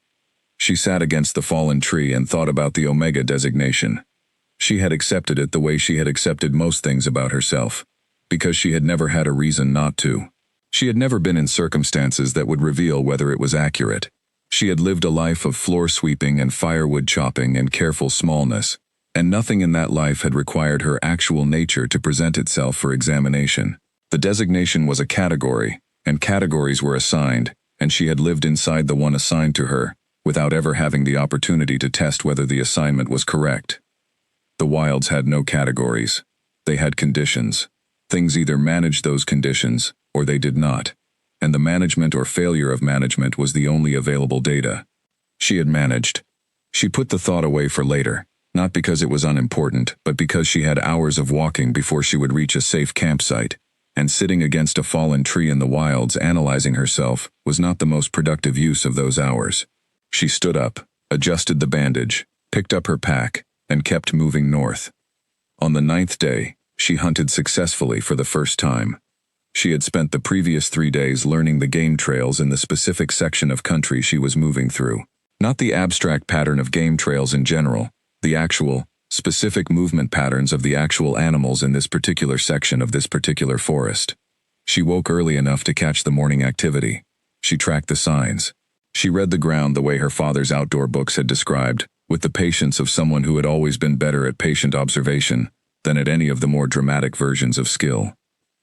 She sat against the fallen tree and thought about the Omega designation. She had accepted it the way she had accepted most things about herself, because she had never had a reason not to. She had never been in circumstances that would reveal whether it was accurate. She had lived a life of floor sweeping and firewood chopping and careful smallness, and nothing in that life had required her actual nature to present itself for examination. The designation was a category, and categories were assigned, and she had lived inside the one assigned to her, without ever having the opportunity to test whether the assignment was correct. The wilds had no categories. They had conditions. Things either managed those conditions, or they did not, and the management or failure of management was the only available data. She had managed. She put the thought away for later, not because it was unimportant, but because she had hours of walking before she would reach a safe campsite, and sitting against a fallen tree in the wilds analyzing herself was not the most productive use of those hours. She stood up, adjusted the bandage, picked up her pack, and kept moving north. On the 9th day, she hunted successfully for the first time. She had spent the previous 3 days learning the game trails in the specific section of country she was moving through. Not the abstract pattern of game trails in general, the actual, specific movement patterns of the actual animals in this particular section of this particular forest. She woke early enough to catch the morning activity. She tracked the signs. She read the ground the way her father's outdoor books had described, with the patience of someone who had always been better at patient observation than at any of the more dramatic versions of skill.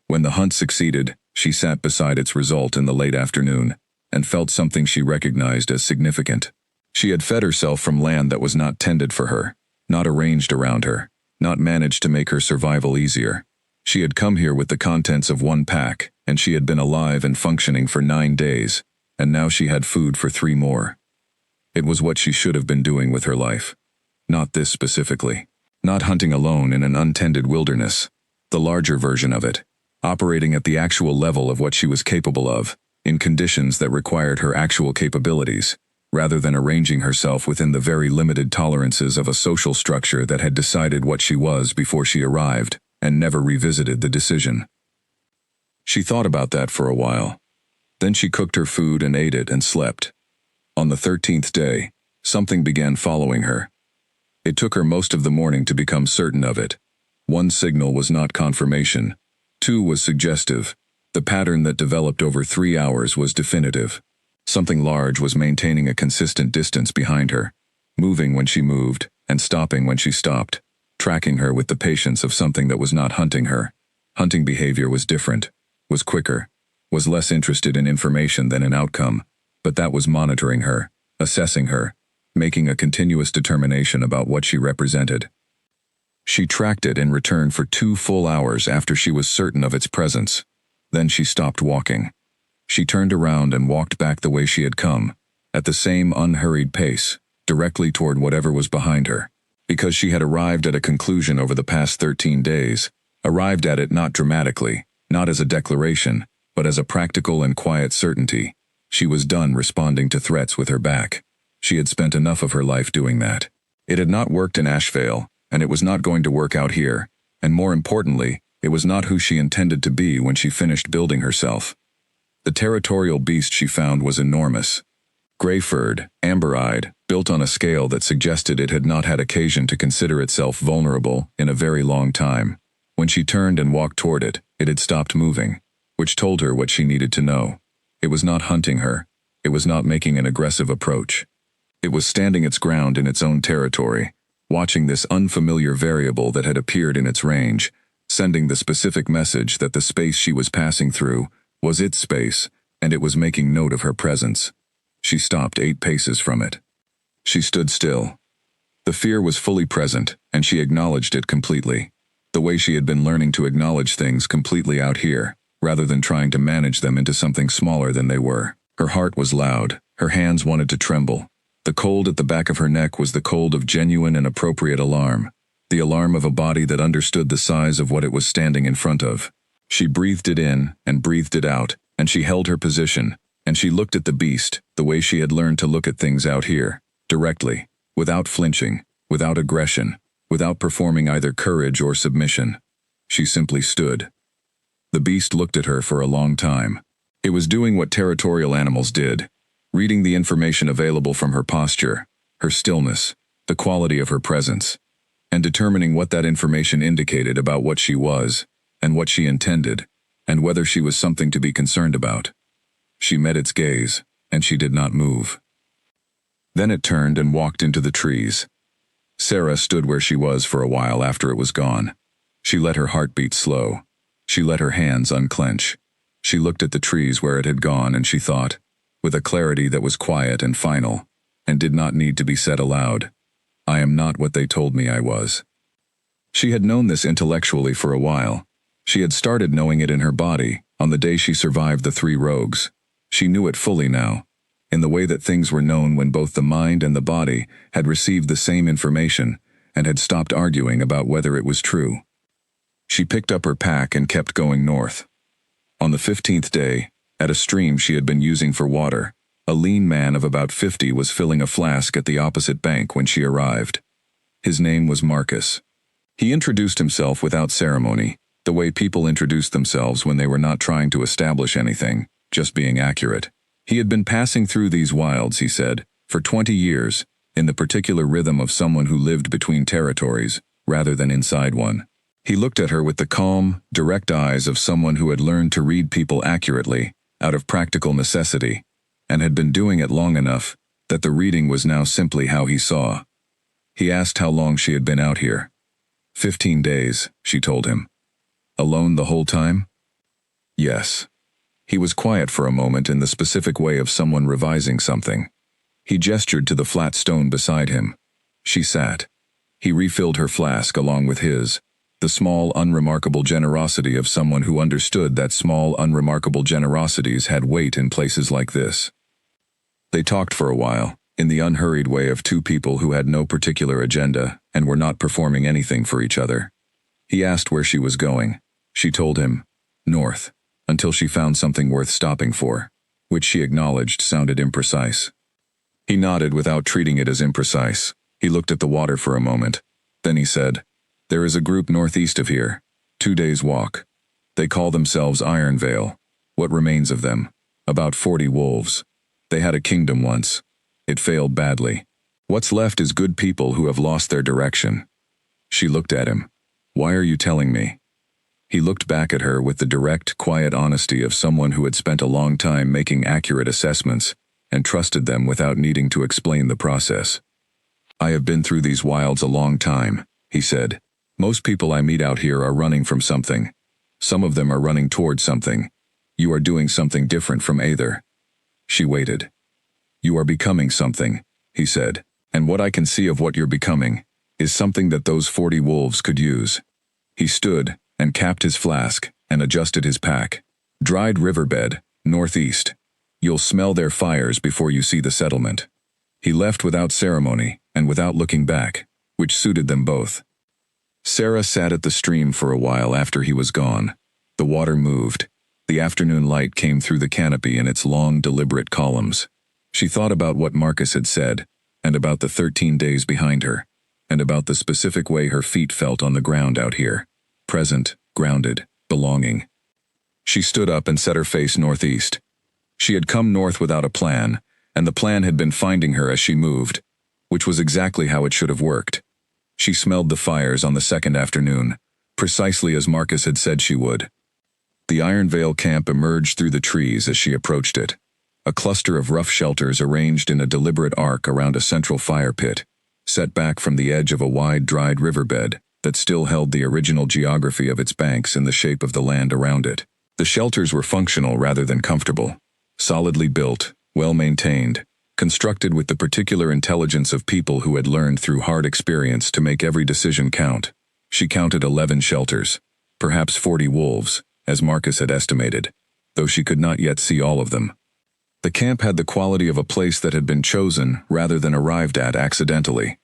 When the hunt succeeded, she sat beside its result in the late afternoon, and felt something she recognized as significant. She had fed herself from land that was not tended for her, not arranged around her, not managed to make her survival easier. She had come here with the contents of 1 pack, and she had been alive and functioning for 9 days, and now she had food for 3 more. It was what she should have been doing with her life. Not this specifically. Not hunting alone in an untended wilderness. The larger version of it. Operating at the actual level of what she was capable of, in conditions that required her actual capabilities, rather than arranging herself within the very limited tolerances of a social structure that had decided what she was before she arrived, and never revisited the decision. She thought about that for a while. Then she cooked her food and ate it and slept. On the 13th day, something began following her. It took her most of the morning to become certain of it. One signal was not confirmation. Two was suggestive. The pattern that developed over 3 hours was definitive. Something large was maintaining a consistent distance behind her, moving when she moved, and stopping when she stopped, tracking her with the patience of something that was not hunting her. Hunting behavior was different, was quicker, was less interested in information than in outcome, but that was monitoring her, assessing her, making a continuous determination about what she represented. She tracked it in return for 2 full hours after she was certain of its presence. Then she stopped walking. She turned around and walked back the way she had come, at the same unhurried pace, directly toward whatever was behind her. Because she had arrived at a conclusion over the past 13 days, arrived at it not dramatically, not as a declaration, but as a practical and quiet certainty. She was done responding to threats with her back. She had spent enough of her life doing that. It had not worked in Ashvale, and it was not going to work out here, and more importantly, it was not who she intended to be when she finished building herself. The territorial beast she found was enormous. Gray-furred, amber-eyed, built on a scale that suggested it had not had occasion to consider itself vulnerable in a very long time. When she turned and walked toward it, it had stopped moving, which told her what she needed to know. It was not hunting her. It was not making an aggressive approach. It was standing its ground in its own territory, watching this unfamiliar variable that had appeared in its range, sending the specific message that the space she was passing through was its space, and it was making note of her presence. She stopped 8 paces from it. She stood still. The fear was fully present, and she acknowledged it completely, the way she had been learning to acknowledge things completely out here, rather than trying to manage them into something smaller than they were. Her heart was loud, her hands wanted to tremble. The cold at the back of her neck was the cold of genuine and appropriate alarm, the alarm of a body that understood the size of what it was standing in front of. She breathed it in and breathed it out, and she held her position, and she looked at the beast the way she had learned to look at things out here, directly, without flinching, without aggression, without performing either courage or submission. She simply stood. The beast looked at her for a long time. It was doing what territorial animals did, reading the information available from her posture, her stillness, the quality of her presence, and determining what that information indicated about what she was, and what she intended, and whether she was something to be concerned about. She met its gaze, and she did not move. Then it turned and walked into the trees. Sarah stood where she was for a while after it was gone. She let her heart beat slow. She let her hands unclench. She looked at the trees where it had gone, and she thought, with a clarity that was quiet and final, and did not need to be said aloud, I am not what they told me I was. She had known this intellectually for a while. She had started knowing it in her body, on the day she survived the 3 rogues. She knew it fully now, in the way that things were known when both the mind and the body had received the same information and had stopped arguing about whether it was true. She picked up her pack and kept going north. On the 15th day, at a stream she had been using for water, a lean man of about 50 was filling a flask at the opposite bank when she arrived. His name was Marcus. He introduced himself without ceremony, the way people introduced themselves when they were not trying to establish anything, just being accurate. He had been passing through these wilds, he said, for 20 years, in the particular rhythm of someone who lived between territories, rather than inside one. He looked at her with the calm, direct eyes of someone who had learned to read people accurately, out of practical necessity, and had been doing it long enough that the reading was now simply how he saw. He asked how long she had been out here. 15 days, she told him. Alone the whole time? Yes. He was quiet for a moment in the specific way of someone revising something. He gestured to the flat stone beside him. She sat. He refilled her flask along with his, the small, unremarkable generosity of someone who understood that small, unremarkable generosities had weight in places like this. They talked for a while, in the unhurried way of two people who had no particular agenda and were not performing anything for each other. He asked where she was going. She told him, north, until she found something worth stopping for, which she acknowledged sounded imprecise. He nodded without treating it as imprecise. He looked at the water for a moment. Then he said, "There is a group northeast of here, 2 days' walk. They call themselves Ironvale. What remains of them? About 40 wolves. They had a kingdom once. It failed badly. What's left is good people who have lost their direction." She looked at him. "Why are you telling me?" He looked back at her with the direct, quiet honesty of someone who had spent a long time making accurate assessments and trusted them without needing to explain the process. "I have been through these wilds a long time," he said. "Most people I meet out here are running from something. Some of them are running toward something. You are doing something different from either." She waited. "You are becoming something," he said, "and what I can see of what you're becoming is something that those 40 wolves could use." He stood and capped his flask and adjusted his pack. "Dried riverbed, northeast. You'll smell their fires before you see the settlement." He left without ceremony and without looking back, which suited them both. Sarah sat at the stream for a while after he was gone. The water moved. The afternoon light came through the canopy in its long, deliberate columns. She thought about what Marcus had said, and about the 13 days behind her, and about the specific way her feet felt on the ground out here. Present, grounded, belonging. She stood up and set her face northeast. She had come north without a plan, and the plan had been finding her as she moved, which was exactly how it should have worked. She smelled the fires on the second afternoon, precisely as Marcus had said she would. The Ironvale camp emerged through the trees as she approached it, a cluster of rough shelters arranged in a deliberate arc around a central fire pit, set back from the edge of a wide, dried riverbed that still held the original geography of its banks in the shape of the land around it. The shelters were functional rather than comfortable, solidly built, well-maintained, constructed with the particular intelligence of people who had learned through hard experience to make every decision count. She counted 11 shelters, perhaps 40 wolves, as Marcus had estimated, though she could not yet see all of them. The camp had the quality of a place that had been chosen rather than arrived at accidentally.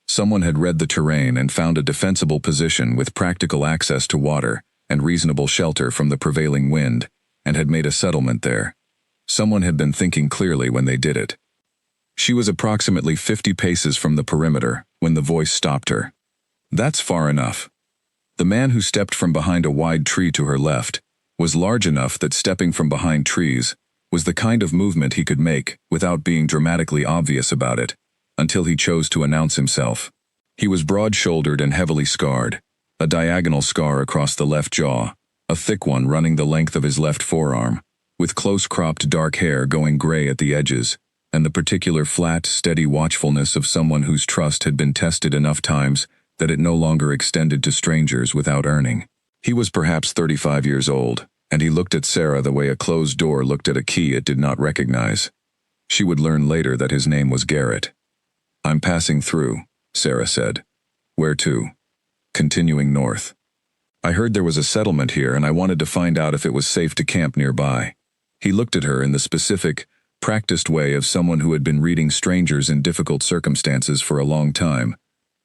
Someone had read the terrain and found a defensible position with practical access to water and reasonable shelter from the prevailing wind, and had made a settlement there. Someone had been thinking clearly when they did it. She was approximately 50 paces from the perimeter when the voice stopped her. "That's far enough." The man who stepped from behind a wide tree to her left was large enough that stepping from behind trees was the kind of movement he could make without being dramatically obvious about it, until he chose to announce himself. He was broad-shouldered and heavily scarred, a diagonal scar across the left jaw, a thick one running the length of his left forearm, with close-cropped dark hair going gray at the edges, and the particular flat, steady watchfulness of someone whose trust had been tested enough times that it no longer extended to strangers without earning. He was perhaps 35 years old, and he looked at Sarah the way a closed door looked at a key it did not recognize. She would learn later that his name was Garrett. "I'm passing through," Sarah said. "Where to?" "Continuing north. I heard there was a settlement here and I wanted to find out if it was safe to camp nearby." He looked at her in the specific, practiced way of someone who had been reading strangers in difficult circumstances for a long time.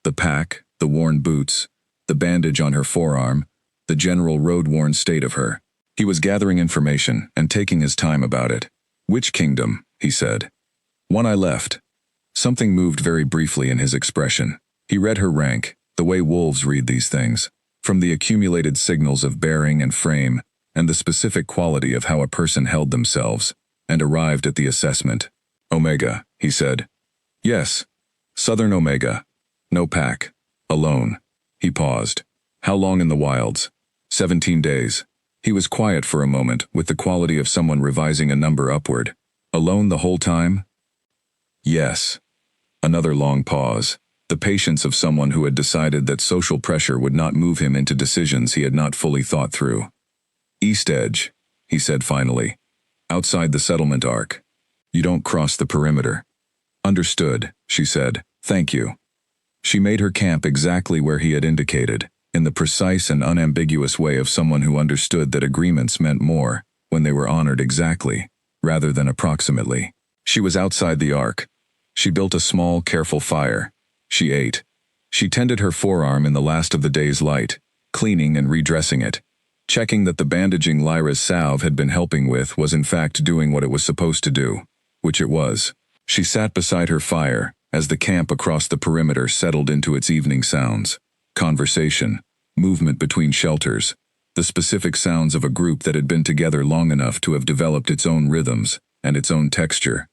The pack, the worn boots, the bandage on her forearm, the general road-worn state of her. He was gathering information and taking his time about it. "Which kingdom?" he said. "One I left." Something moved very briefly in his expression. He read her rank, the way wolves read these things, from the accumulated signals of bearing and frame, and the specific quality of how a person held themselves, and arrived at the assessment. "Omega," he said. "Yes. Southern Omega. No pack. Alone." He paused. "How long in the wilds?" 17 days. He was quiet for a moment, with the quality of someone revising a number upward. "Alone the whole time?" "Yes." Another long pause. The patience of someone who had decided that social pressure would not move him into decisions he had not fully thought through. "East edge," he said finally. "Outside the settlement arc. You don't cross the perimeter." "Understood," she said. "Thank you." She made her camp exactly where he had indicated, in the precise and unambiguous way of someone who understood that agreements meant more when they were honored exactly, rather than approximately. She was outside the arc. She built a small, careful fire. She ate. She tended her forearm in the last of the day's light, cleaning and redressing it, checking that the bandaging Lyra's salve had been helping with was in fact doing what it was supposed to do, which it was. She sat beside her fire as the camp across the perimeter settled into its evening sounds. Conversation, movement between shelters, the specific sounds of a group that had been together long enough to have developed its own rhythms and its own texture.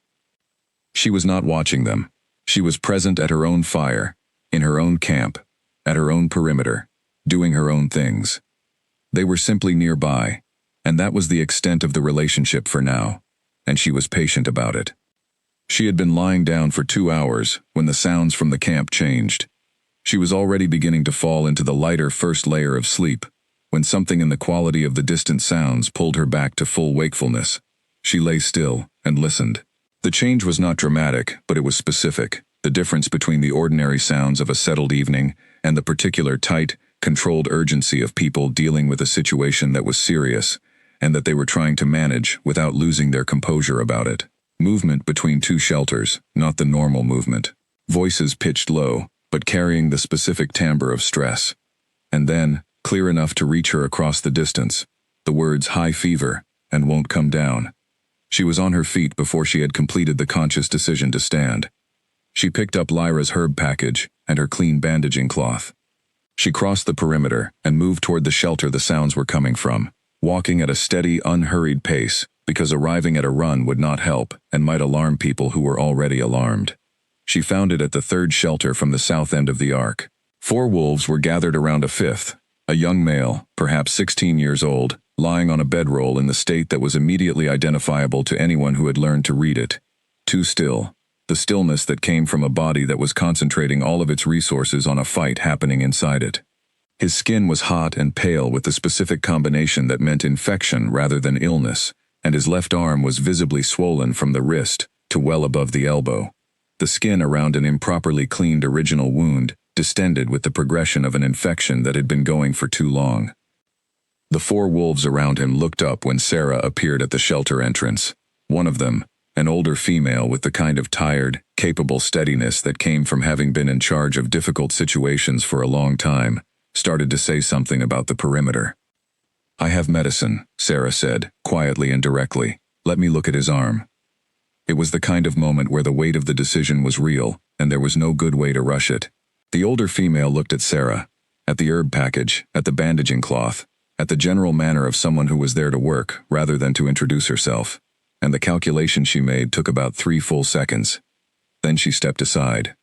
She was not watching them. She was present at her own fire, in her own camp, at her own perimeter, doing her own things. They were simply nearby, and that was the extent of the relationship for now, and she was patient about it. She had been lying down for 2 hours when the sounds from the camp changed. She was already beginning to fall into the lighter first layer of sleep, when something in the quality of the distant sounds pulled her back to full wakefulness. She lay still and listened. The change was not dramatic, but it was specific, the difference between the ordinary sounds of a settled evening and the particular tight, controlled urgency of people dealing with a situation that was serious, and that they were trying to manage without losing their composure about it. Movement between two shelters, not the normal movement. Voices pitched low, but carrying the specific timbre of stress. And then, clear enough to reach her across the distance, the words "high fever" and "won't come down." She was on her feet before she had completed the conscious decision to stand. She picked up Lyra's herb package and her clean bandaging cloth. She crossed the perimeter and moved toward the shelter the sounds were coming from, walking at a steady, unhurried pace, because arriving at a run would not help and might alarm people who were already alarmed. She found it at the third shelter from the south end of the arc. 4 wolves were gathered around a fifth, a young male, perhaps 16 years old, lying on a bedroll in the state that was immediately identifiable to anyone who had learned to read it. Too still. The stillness that came from a body that was concentrating all of its resources on a fight happening inside it. His skin was hot and pale with the specific combination that meant infection rather than illness, and his left arm was visibly swollen from the wrist to well above the elbow. The skin around an improperly cleaned original wound distended with the progression of an infection that had been going for too long. The 4 wolves around him looked up when Sarah appeared at the shelter entrance. One of them, an older female with the kind of tired, capable steadiness that came from having been in charge of difficult situations for a long time, started to say something about the perimeter. "I have medicine," Sarah said, quietly and directly. "Let me look at his arm." It was the kind of moment where the weight of the decision was real, and there was no good way to rush it. The older female looked at Sarah, at the herb package, at the bandaging cloth, at the general manner of someone who was there to work rather than to introduce herself, and the calculation she made took about 3 full seconds. Then she stepped aside.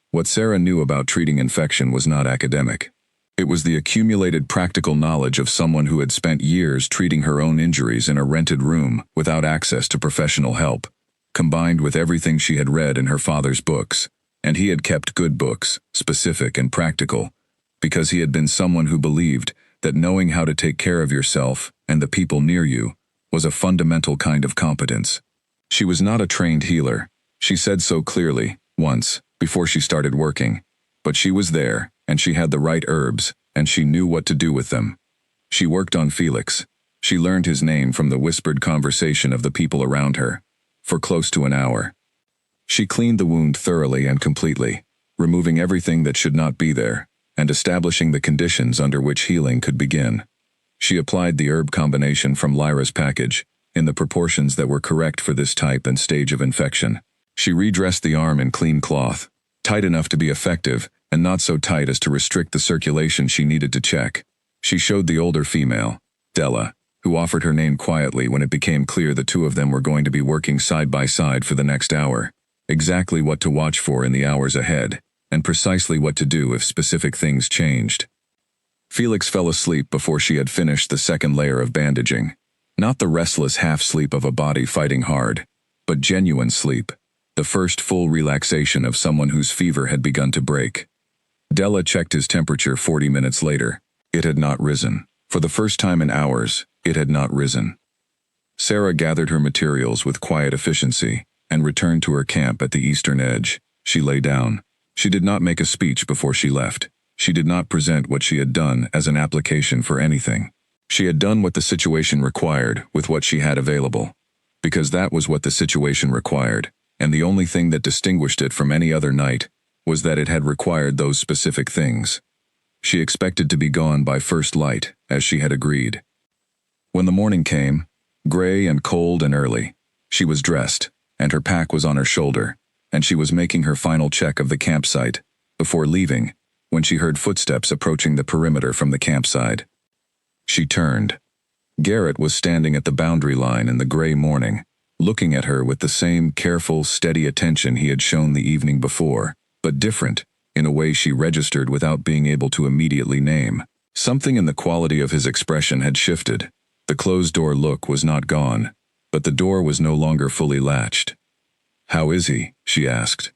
What Sarah knew about treating infection was not academic. It was the accumulated practical knowledge of someone who had spent years treating her own injuries in a rented room without access to professional help, combined with everything she had read in her father's books, and he had kept good books, specific and practical, because he had been someone who believed that knowing how to take care of yourself and the people near you was a fundamental kind of competence. She was not a trained healer. She said so clearly, once, before she started working, but she was there, and she had the right herbs, and she knew what to do with them. She worked on Felix. She learned his name from the whispered conversation of the people around her, for close to an hour. She cleaned the wound thoroughly and completely, removing everything that should not be there, and establishing the conditions under which healing could begin. She applied the herb combination from Lyra's package, in the proportions that were correct for this type and stage of infection. She redressed the arm in clean cloth, tight enough to be effective, and not so tight as to restrict the circulation she needed to check. She showed the older female, Della, who offered her name quietly when it became clear the two of them were going to be working side by side for the next hour, exactly what to watch for in the hours ahead, and precisely what to do if specific things changed. Felix fell asleep before she had finished the second layer of bandaging. Not the restless half-sleep of a body fighting hard, but genuine sleep, the first full relaxation of someone whose fever had begun to break. Della checked his temperature 40 minutes later. It had not risen. For the first time in hours, it had not risen. Sarah gathered her materials with quiet efficiency and returned to her camp at the eastern edge. She lay down. She did not make a speech before she left. She did not present what she had done as an application for anything. She had done what the situation required with what she had available, because that was what the situation required, and the only thing that distinguished it from any other night was that it had required those specific things. She expected to be gone by first light, as she had agreed. When the morning came, gray and cold and early, she was dressed, and her pack was on her shoulder, and she was making her final check of the campsite before leaving, when she heard footsteps approaching the perimeter from the campsite. She turned. Garrett was standing at the boundary line in the gray morning, looking at her with the same careful, steady attention he had shown the evening before, but different, in a way she registered without being able to immediately name. Something in the quality of his expression had shifted. The closed-door look was not gone, but the door was no longer fully latched. "How is he?" she asked.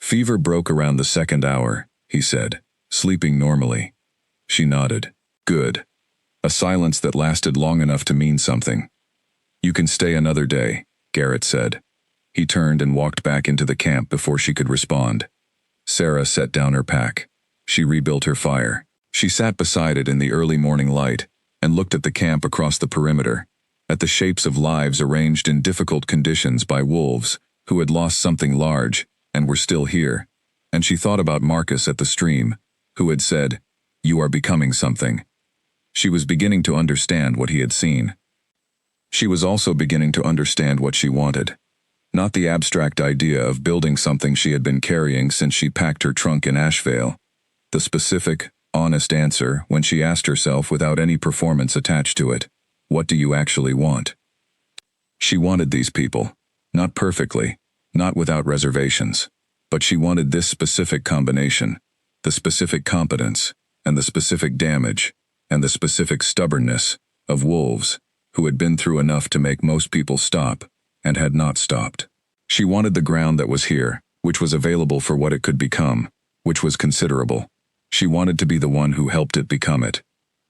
"Fever broke around the second hour," he said, "sleeping normally." She nodded. "Good." A silence that lasted long enough to mean something. "You can stay another day," Garrett said. He turned and walked back into the camp before she could respond. Sarah set down her pack. She rebuilt her fire. She sat beside it in the early morning light and looked at the camp across the perimeter, at the shapes of lives arranged in difficult conditions by wolves who had lost something large and were still here, and she thought about Marcus at the stream, who had said, "You are becoming something." She was beginning to understand what he had seen. She was also beginning to understand what she wanted. Not the abstract idea of building something she had been carrying since she packed her trunk in Ashevale. The specific, honest answer when she asked herself without any performance attached to it, "What do you actually want?" She wanted these people. Not perfectly, not without reservations, but she wanted this specific combination, the specific competence, and the specific damage, and the specific stubbornness of wolves who had been through enough to make most people stop, and had not stopped. She wanted the ground that was here, which was available for what it could become, which was considerable. She wanted to be the one who helped it become it.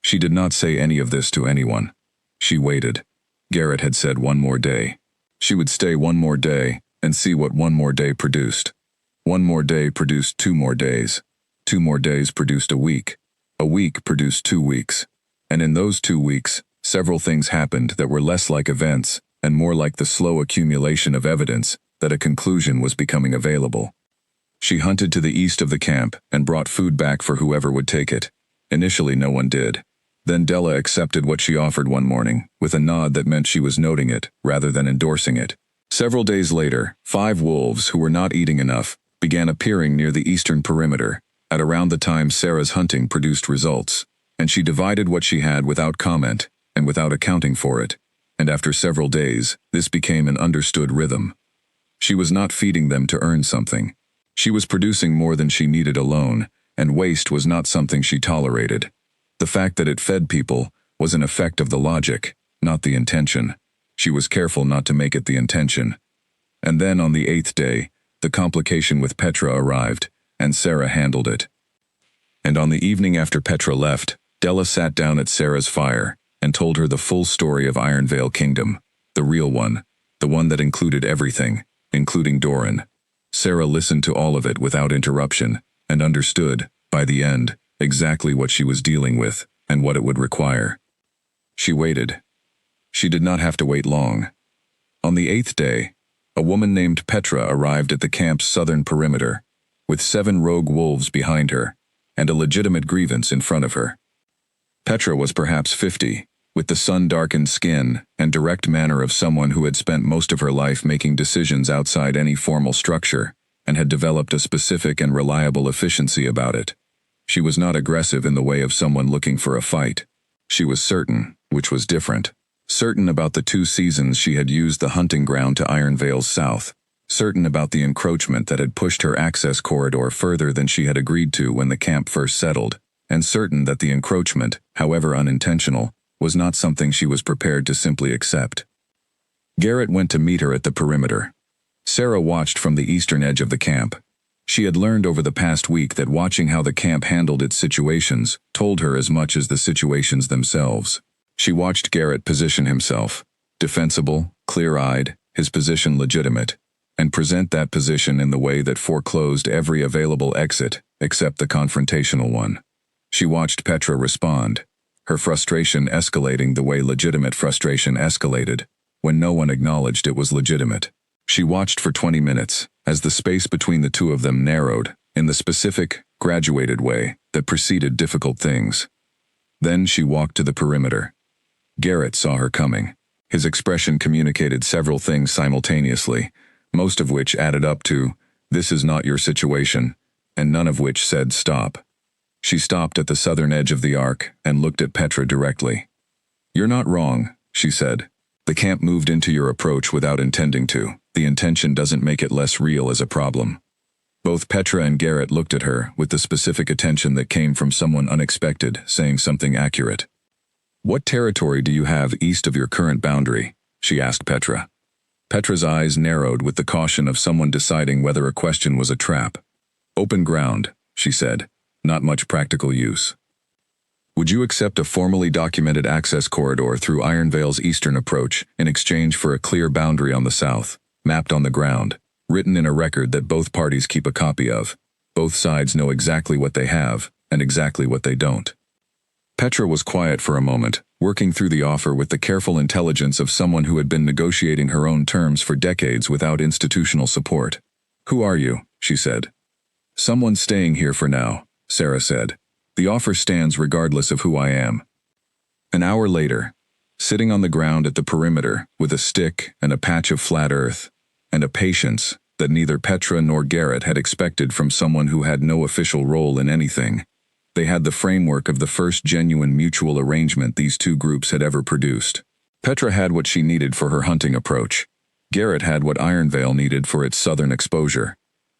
She did not say any of this to anyone. She waited. Garrett had said one more day. She would stay one more day and see what one more day produced. One more day produced 2 more days. 2 more days produced a week. A week produced 2 weeks. And in those 2 weeks, several things happened that were less like events and more like the slow accumulation of evidence that a conclusion was becoming available. She hunted to the east of the camp and brought food back for whoever would take it. Initially no one did. Then Della accepted what she offered one morning, with a nod that meant she was noting it, rather than endorsing it. Several days later, 5 wolves who were not eating enough began appearing near the eastern perimeter, at around the time Sarah's hunting produced results, and she divided what she had without comment, and without accounting for it, and after several days, this became an understood rhythm. She was not feeding them to earn something. She was producing more than she needed alone, and waste was not something she tolerated. The fact that it fed people was an effect of the logic, not the intention. She was careful not to make it the intention. And then on the 8th day, the complication with Petra arrived, and Sarah handled it. And on the evening after Petra left, Della sat down at Sarah's fire and told her the full story of Ironvale Kingdom, the real one, the one that included everything, including Doran. Sarah listened to all of it without interruption, and understood, by the end, exactly what she was dealing with, and what it would require. She waited. She did not have to wait long. On the 8th day, a woman named Petra arrived at the camp's southern perimeter, with 7 rogue wolves behind her, and a legitimate grievance in front of her. Petra was perhaps 50, with the sun-darkened skin and direct manner of someone who had spent most of her life making decisions outside any formal structure, and had developed a specific and reliable efficiency about it. She was not aggressive in the way of someone looking for a fight. She was certain, which was different. Certain about the 2 seasons she had used the hunting ground to Ironvale's south. Certain about the encroachment that had pushed her access corridor further than she had agreed to when the camp first settled. And certain that the encroachment, however unintentional, was not something she was prepared to simply accept. Garrett went to meet her at the perimeter. Sarah watched from the eastern edge of the camp. She had learned over the past week that watching how the camp handled its situations told her as much as the situations themselves. She watched Garrett position himself, defensible, clear-eyed, his position legitimate, and present that position in the way that foreclosed every available exit except the confrontational one. She watched Petra respond, her frustration escalating the way legitimate frustration escalated, when no one acknowledged it was legitimate. She watched for 20 minutes, as the space between the two of them narrowed, in the specific, graduated way that preceded difficult things. Then she walked to the perimeter. Garrett saw her coming. His expression communicated several things simultaneously, most of which added up to, "This is not your situation," and none of which said stop. She stopped at the southern edge of the arc and looked at Petra directly. "You're not wrong," she said. "The camp moved into your approach without intending to. The intention doesn't make it less real as a problem." Both Petra and Garrett looked at her with the specific attention that came from someone unexpected, saying something accurate. "What territory do you have east of your current boundary?" she asked Petra. Petra's eyes narrowed with the caution of someone deciding whether a question was a trap. "Open ground," she said. "Not much practical use." "Would you accept a formally documented access corridor through Ironvale's eastern approach in exchange for a clear boundary on the south, mapped on the ground, written in a record that both parties keep a copy of? Both sides know exactly what they have, and exactly what they don't." Petra was quiet for a moment, working through the offer with the careful intelligence of someone who had been negotiating her own terms for decades without institutional support. "Who are you?" she said. "Someone staying here for now," Sarah said. "The offer stands regardless of who I am." An hour later, sitting on the ground at the perimeter with a stick and a patch of flat earth, and a patience that neither Petra nor Garrett had expected from someone who had no official role in anything, they had the framework of the first genuine mutual arrangement these two groups had ever produced. Petra had what she needed for her hunting approach. Garrett had what Ironvale needed for its southern exposure.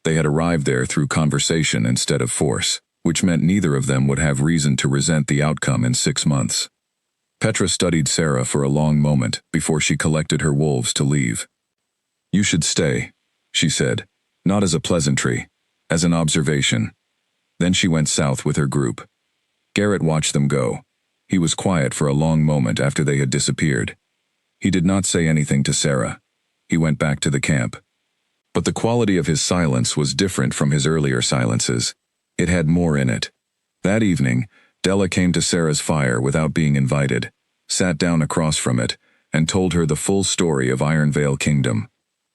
They had arrived there through conversation instead of force, which meant neither of them would have reason to resent the outcome in 6 months. Petra studied Sarah for a long moment before she collected her wolves to leave. "You should stay," she said, not as a pleasantry, as an observation. Then she went south with her group. Garrett watched them go. He was quiet for a long moment after they had disappeared. He did not say anything to Sarah. He went back to the camp. But the quality of his silence was different from his earlier silences. It had more in it. That evening, Della came to Sarah's fire without being invited, sat down across from it, and told her the full story of Ironvale Kingdom.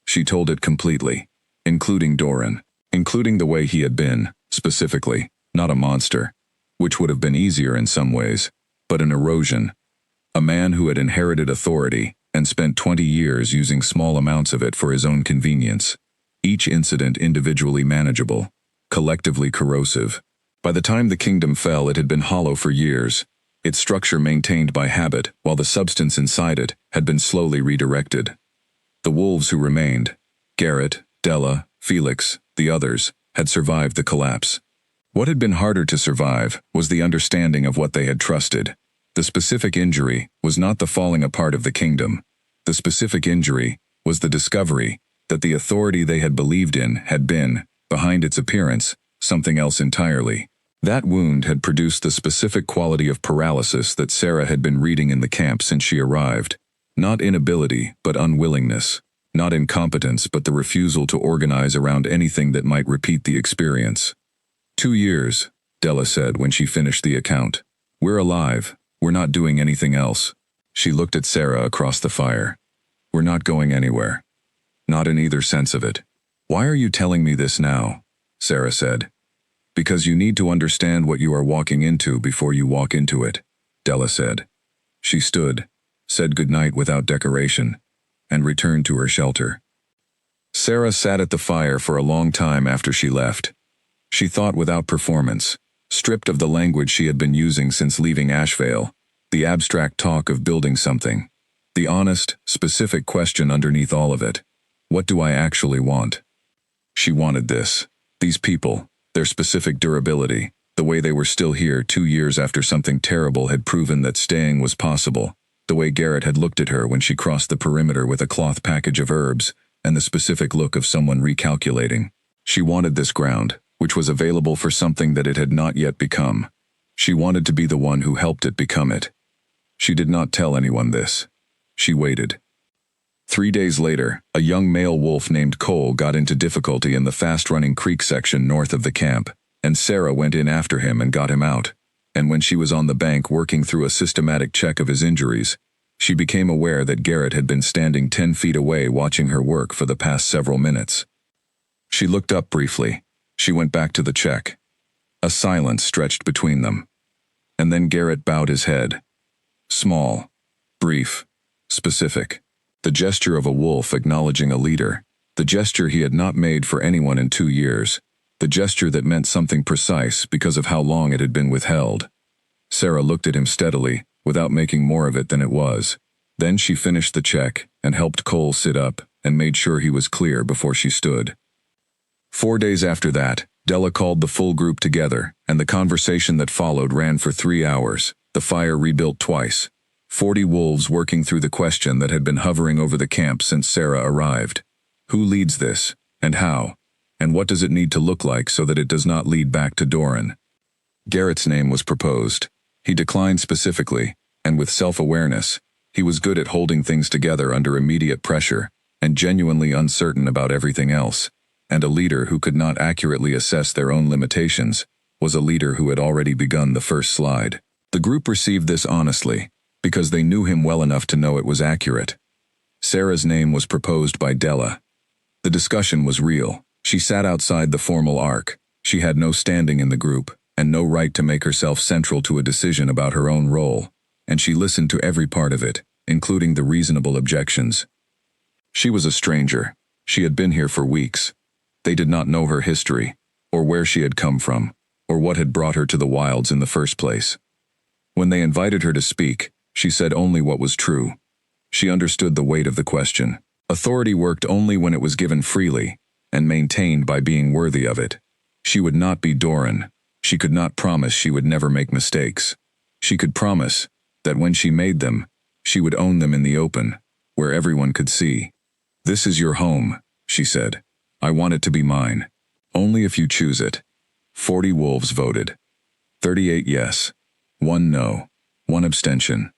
She told it completely, including Doran, including the way he had been, specifically, not a monster, which would have been easier in some ways, but an erosion. A man who had inherited authority and spent 20 years using small amounts of it for his own convenience. Each incident individually manageable, collectively corrosive. By the time the kingdom fell, it had been hollow for years, its structure maintained by habit, while the substance inside it had been slowly redirected. The wolves who remained, Garrett, Della, Felix, the others, had survived the collapse. What had been harder to survive was the understanding of what they had trusted. The specific injury was not the falling apart of the kingdom. The specific injury was the discovery that the authority they had believed in had been, behind its appearance, something else entirely. That wound had produced the specific quality of paralysis that Sarah had been reading in the camp since she arrived. Not inability, but unwillingness. Not incompetence, but the refusal to organize around anything that might repeat the experience. 2 years, Della said when she finished the account. "We're alive. We're not doing anything else." She looked at Sarah across the fire. "We're not going anywhere. Not in either sense of it." "Why are you telling me this now?" Sarah said. "Because you need to understand what you are walking into before you walk into it," Della said. She stood, said goodnight without decoration, and returned to her shelter. Sarah sat at the fire for a long time after she left. She thought without performance, stripped of the language she had been using since leaving Ashvale, the abstract talk of building something. The honest, specific question underneath all of it. What do I actually want? She wanted this. These people, their specific durability, the way they were still here 2 years after something terrible had proven that staying was possible. The way Garrett had looked at her when she crossed the perimeter with a cloth package of herbs, and the specific look of someone recalculating. She wanted this ground, which was available for something that it had not yet become. She wanted to be the one who helped it become it. She did not tell anyone this. She waited. 3 days later, a young male wolf named Cole got into difficulty in the fast-running creek section north of the camp, and Sarah went in after him and got him out. And when she was on the bank working through a systematic check of his injuries, She became aware that Garrett had been standing 10 feet away watching her work for the past several minutes. She looked up briefly. She went back to the check. A silence stretched between them. And then Garrett bowed his head. Small, brief, specific. The gesture of a wolf acknowledging a leader. The gesture he had not made for anyone in 2 years. The gesture that meant something precise because of how long it had been withheld. Sarah looked at him steadily, without making more of it than it was. Then she finished the check and helped Cole sit up and made sure he was clear before she stood. 4 days after that, Della called the full group together, and the conversation that followed ran for 3 hours, the fire rebuilt twice. 40 wolves working through the question that had been hovering over the camp since Sarah arrived. Who leads this, and how? And what does it need to look like so that it does not lead back to Doran? Garrett's name was proposed. He declined specifically, and with self-awareness. He was good at holding things together under immediate pressure, and genuinely uncertain about everything else. And a leader who could not accurately assess their own limitations was a leader who had already begun the first slide. The group received this honestly, because they knew him well enough to know it was accurate. Sarah's name was proposed by Della. The discussion was real. She sat outside the formal arc. She had no standing in the group, and no right to make herself central to a decision about her own role, and she listened to every part of it, including the reasonable objections. She was a stranger. She had been here for weeks. They did not know her history, or where she had come from, or what had brought her to the wilds in the first place. When they invited her to speak, she said only what was true. She understood the weight of the question. Authority worked only when it was given freely, and maintained by being worthy of it. She would not be Doran. She could not promise she would never make mistakes. She could promise that when she made them, she would own them in the open, where everyone could see. "This is your home," she said. "I want it to be mine. Only if you choose it." 40 wolves voted. 38 yes, 1 no, 1 abstention.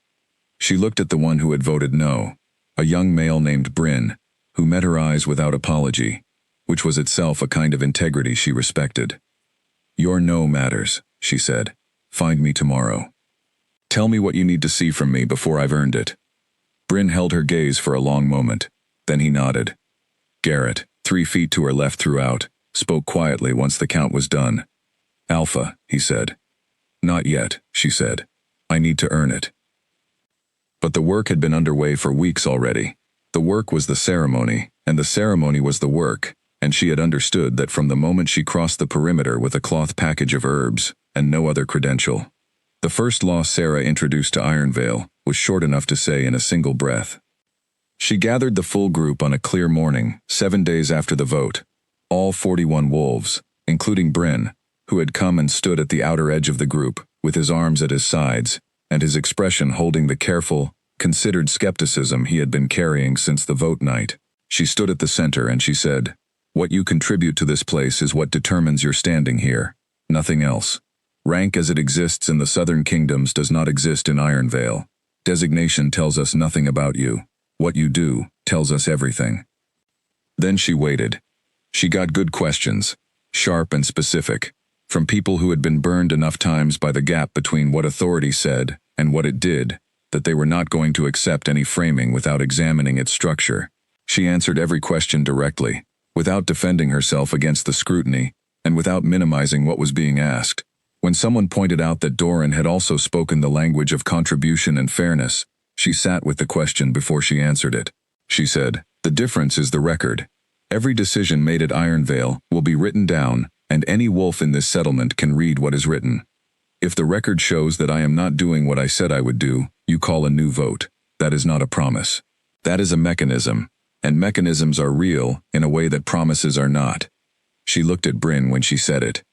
She looked at the one who had voted no, a young male named Bryn, who met her eyes without apology, which was itself a kind of integrity she respected. "Your no matters," she said. "Find me tomorrow. Tell me what you need to see from me before I've earned it." Bryn held her gaze for a long moment. Then he nodded. Garrett, 3 feet to her left throughout, spoke quietly once the count was done. "Alpha," he said. "Not yet," she said. "I need to earn it." But the work had been underway for weeks already. The work was the ceremony, and the ceremony was the work, and she had understood that from the moment she crossed the perimeter with a cloth package of herbs, and no other credential. The first law Sarah introduced to Ironvale was short enough to say in a single breath. She gathered the full group on a clear morning, 7 days after the vote. All 41 wolves, including Bryn, who had come and stood at the outer edge of the group, with his arms at his sides, and his expression holding the careful, considered skepticism he had been carrying since the vote night. She stood at the center and she said, "What you contribute to this place is what determines your standing here. Nothing else. Rank as it exists in the Southern Kingdoms does not exist in Ironvale. Designation tells us nothing about you. What you do tells us everything." Then she waited. She got good questions, sharp and specific, from people who had been burned enough times by the gap between what authority said and what it did, that they were not going to accept any framing without examining its structure. She answered every question directly, without defending herself against the scrutiny, and without minimizing what was being asked. When someone pointed out that Doran had also spoken the language of contribution and fairness, she sat with the question before she answered it. She said, "The difference is the record. Every decision made at Ironvale will be written down, and any wolf in this settlement can read what is written. If the record shows that I am not doing what I said I would do, you call a new vote. That is not a promise. That is a mechanism, and mechanisms are real in a way that promises are not." She looked at Bryn when she said it.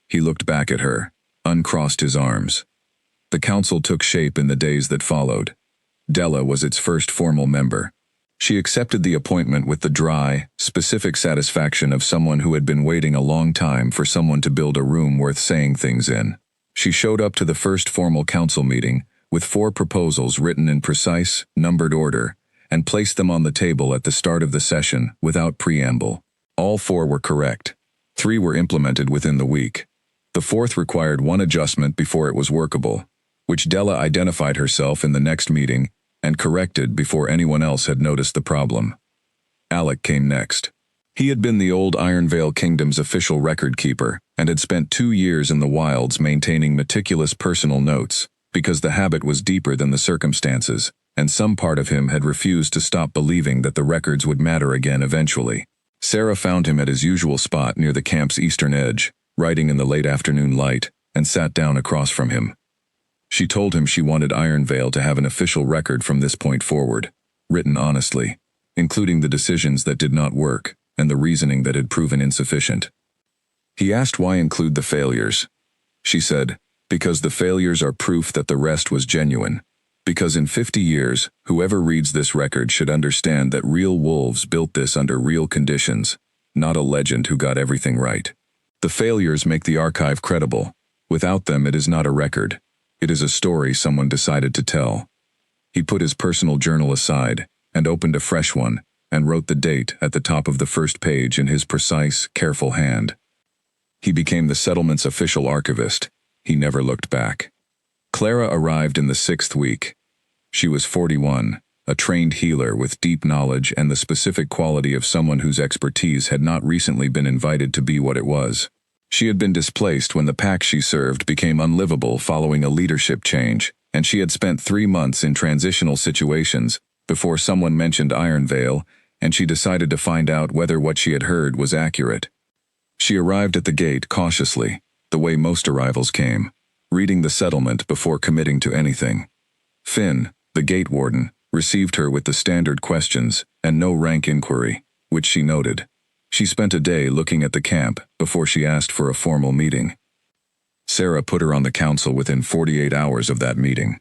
He looked back at her, uncrossed his arms. The council took shape in the days that followed. Della was its first formal member. She accepted the appointment with the dry, specific satisfaction of someone who had been waiting a long time for someone to build a room worth saying things in. She showed up to the first formal council meeting with 4 proposals written in precise, numbered order, and placed them on the table at the start of the session without preamble. All 4 were correct. 3 were implemented within the week. The 4th required one adjustment before it was workable, which Della identified herself in the next meeting and corrected before anyone else had noticed the problem. Alec came next. He had been the old Ironvale Kingdom's official record keeper and had spent 2 years in the wilds maintaining meticulous personal notes, because the habit was deeper than the circumstances, and some part of him had refused to stop believing that the records would matter again eventually. Sarah found him at his usual spot near the camp's eastern edge, writing in the late afternoon light, and sat down across from him. She told him she wanted Ironvale to have an official record from this point forward, written honestly, including the decisions that did not work and the reasoning that had proven insufficient. He asked why include the failures. She said, because the failures are proof that the rest was genuine. Because in 50 years, whoever reads this record should understand that real wolves built this under real conditions, not a legend who got everything right. The failures make the archive credible. Without them, it is not a record. It is a story someone decided to tell. He put his personal journal aside and opened a fresh one and wrote the date at the top of the first page in his precise, careful hand. He became the settlement's official archivist. He never looked back. Clara arrived in the 6th week. She was 41, a trained healer with deep knowledge and the specific quality of someone whose expertise had not recently been invited to be what it was. She had been displaced when the pack she served became unlivable following a leadership change, and she had spent 3 months in transitional situations before someone mentioned Ironvale, and she decided to find out whether what she had heard was accurate. She arrived at the gate cautiously, the way most arrivals came, reading the settlement before committing to anything. Finn, the gate warden, received her with the standard questions and no rank inquiry, which she noted. She spent a day looking at the camp before she asked for a formal meeting. Sarah put her on the council within 48 hours of that meeting.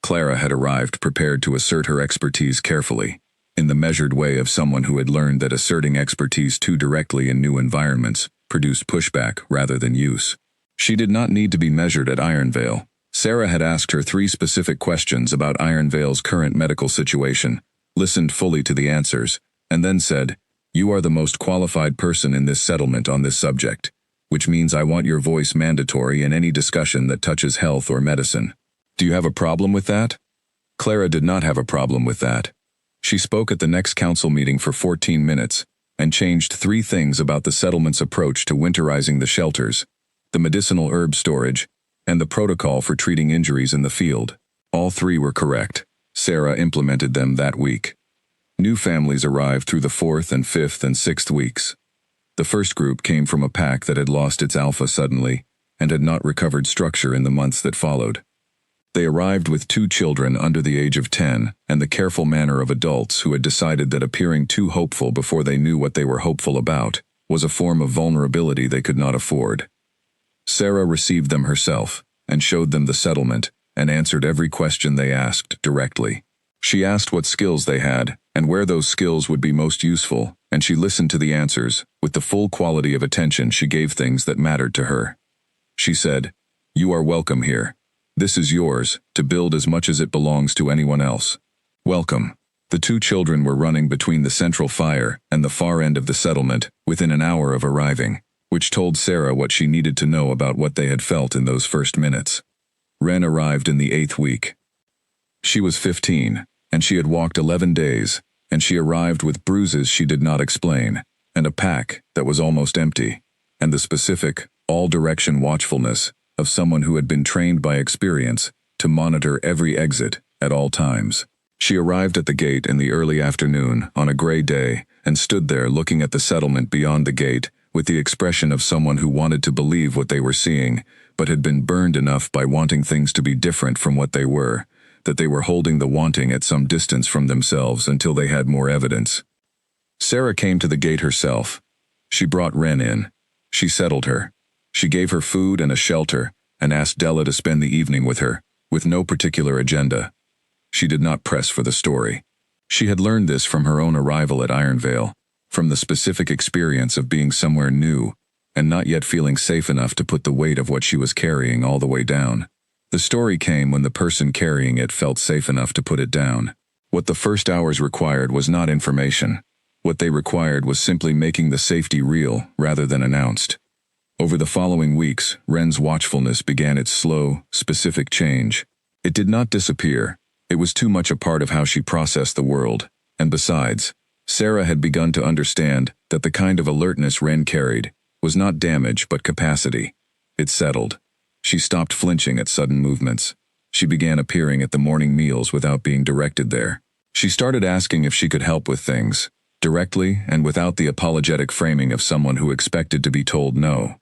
Clara had arrived prepared to assert her expertise carefully, in the measured way of someone who had learned that asserting expertise too directly in new environments produced pushback rather than use. She did not need to be measured at Ironvale. Sarah had asked her 3 specific questions about Ironvale's current medical situation, listened fully to the answers, and then said, "You are the most qualified person in this settlement on this subject, which means I want your voice mandatory in any discussion that touches health or medicine. Do you have a problem with that?" Clara did not have a problem with that. She spoke at the next council meeting for 14 minutes and changed 3 things about the settlement's approach to winterizing the shelters, the medicinal herb storage, and the protocol for treating injuries in the field. All 3 were correct. Sarah implemented them that week. New families arrived through the 4th and 5th and 6th weeks. The first group came from a pack that had lost its alpha suddenly and had not recovered structure in the months that followed. They arrived with 2 children under the age of 10 and the careful manner of adults who had decided that appearing too hopeful before they knew what they were hopeful about was a form of vulnerability they could not afford. Sarah received them herself and showed them the settlement and answered every question they asked directly. She asked what skills they had and where those skills would be most useful, and she listened to the answers with the full quality of attention she gave things that mattered to her. She said, "You are welcome here. This is yours, to build as much as it belongs to anyone else. Welcome." The 2 children were running between the central fire and the far end of the settlement within an hour of arriving, which told Sarah what she needed to know about what they had felt in those first minutes. Ren arrived in the 8th week. She was 15, and she had walked 11 days, and she arrived with bruises she did not explain, and a pack that was almost empty, and the specific, all-direction watchfulness of someone who had been trained by experience to monitor every exit at all times. She arrived at the gate in the early afternoon on a gray day and stood there looking at the settlement beyond the gate with the expression of someone who wanted to believe what they were seeing, but had been burned enough by wanting things to be different from what they were, that they were holding the wanting at some distance from themselves until they had more evidence. Sarah came to the gate herself. She brought Ren in. She settled her. She gave her food and a shelter and asked Della to spend the evening with her, with no particular agenda. She did not press for the story. She had learned this from her own arrival at Ironvale, from the specific experience of being somewhere new and not yet feeling safe enough to put the weight of what she was carrying all the way down. The story came when the person carrying it felt safe enough to put it down. What the first hours required was not information. What they required was simply making the safety real rather than announced. Over the following weeks, Ren's watchfulness began its slow, specific change. It did not disappear, It was too much a part of how she processed the world, and besides, Sarah had begun to understand that the kind of alertness Ren carried was not damage but capacity. It settled. She stopped flinching at sudden movements. She began appearing at the morning meals without being directed there. She started asking if she could help with things, directly and without the apologetic framing of someone who expected to be told no.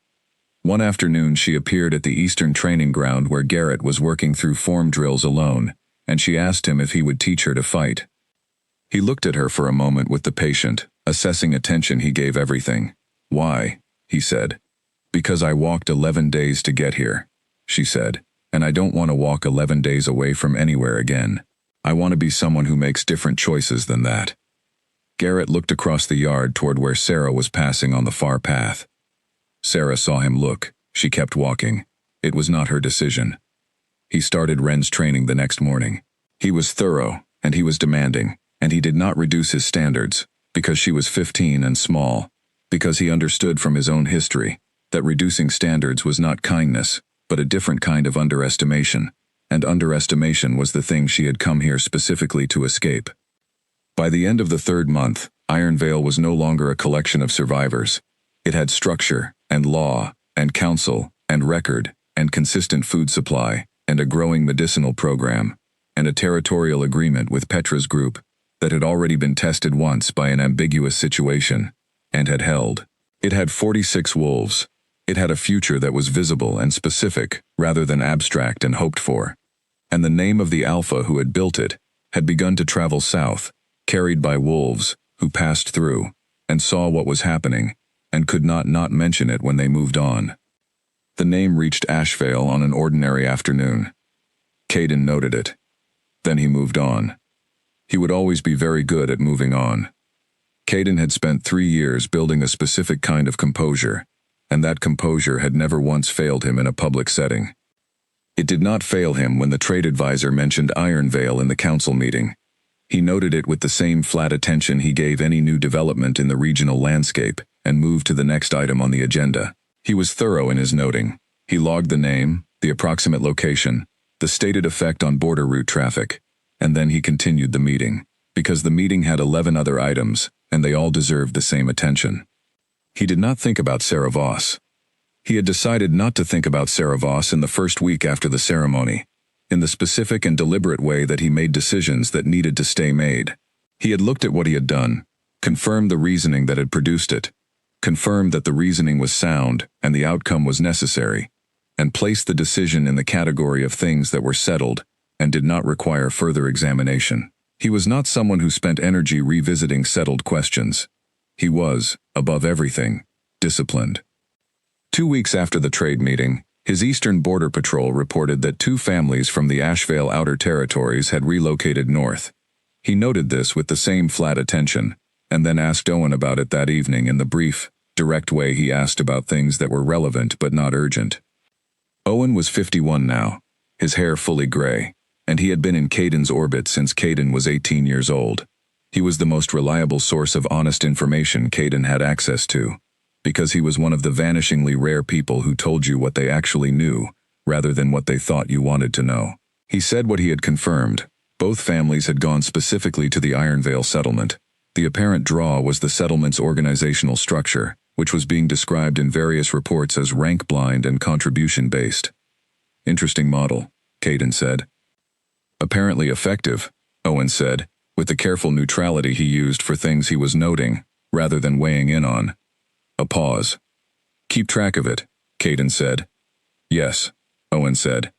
One afternoon she appeared at the Eastern training ground where Garrett was working through form drills alone, and she asked him if he would teach her to fight. He looked at her for a moment with the patient, assessing attention he gave everything. "Why?" he said. "Because I walked 11 days to get here," she said, "and I don't want to walk 11 days away from anywhere again. I want to be someone who makes different choices than that." Garrett looked across the yard toward where Sarah was passing on the far path. Sarah saw him look. She kept walking. It was not her decision. He started Ren's training the next morning. He was thorough, and he was demanding, and he did not reduce his standards, because she was 15 and small, because he understood from his own history that reducing standards was not kindness, but a different kind of underestimation, and underestimation was the thing she had come here specifically to escape. By the end of the 3rd month, Iron Vale was no longer a collection of survivors. It had structure, and law, and council, and record, and consistent food supply, and a growing medicinal program, and a territorial agreement with Petra's group that had already been tested once by an ambiguous situation, and had held. It had 46 wolves. It had a future that was visible and specific rather than abstract and hoped for. And the name of the Alpha who had built it had begun to travel south, carried by wolves who passed through and saw what was happening and could not mention it when they moved on. The name reached Ashvale on an ordinary afternoon. Caden noted it. Then he moved on. He would always be very good at moving on. Caden had spent 3 years building a specific kind of composure, and that composure had never once failed him in a public setting. It did not fail him when the trade advisor mentioned Iron Vale in the council meeting. He noted it with the same flat attention he gave any new development in the regional landscape and moved to the next item on the agenda. He was thorough in his noting. He logged the name, the approximate location, the stated effect on border route traffic, and then he continued the meeting, because the meeting had 11 other items, and they all deserved the same attention. He did not think about Sarah Voss. He had decided not to think about Sarah Voss in the first week after the ceremony, in the specific and deliberate way that he made decisions that needed to stay made. He had looked at what he had done, confirmed the reasoning that had produced it, confirmed that the reasoning was sound and the outcome was necessary, and placed the decision in the category of things that were settled and did not require further examination. He was not someone who spent energy revisiting settled questions. He was, above everything, disciplined. 2 weeks after the trade meeting, his Eastern Border Patrol reported that 2 families from the Ashvale Outer Territories had relocated north. He noted this with the same flat attention, and then asked Owen about it that evening in the brief, direct way he asked about things that were relevant but not urgent. Owen was 51 now, his hair fully gray, and he had been in Caden's orbit since Caden was 18 years old. He was the most reliable source of honest information Caden had access to, because he was one of the vanishingly rare people who told you what they actually knew, rather than what they thought you wanted to know. He said what he had confirmed. Both families had gone specifically to the Iron Vale settlement. The apparent draw was the settlement's organizational structure, which was being described in various reports as rank-blind and contribution-based. "Interesting model," Caden said. "Apparently effective," Owen said, with the careful neutrality he used for things he was noting, rather than weighing in on. A pause. "Keep track of it," Caden said. "Yes," Owen said.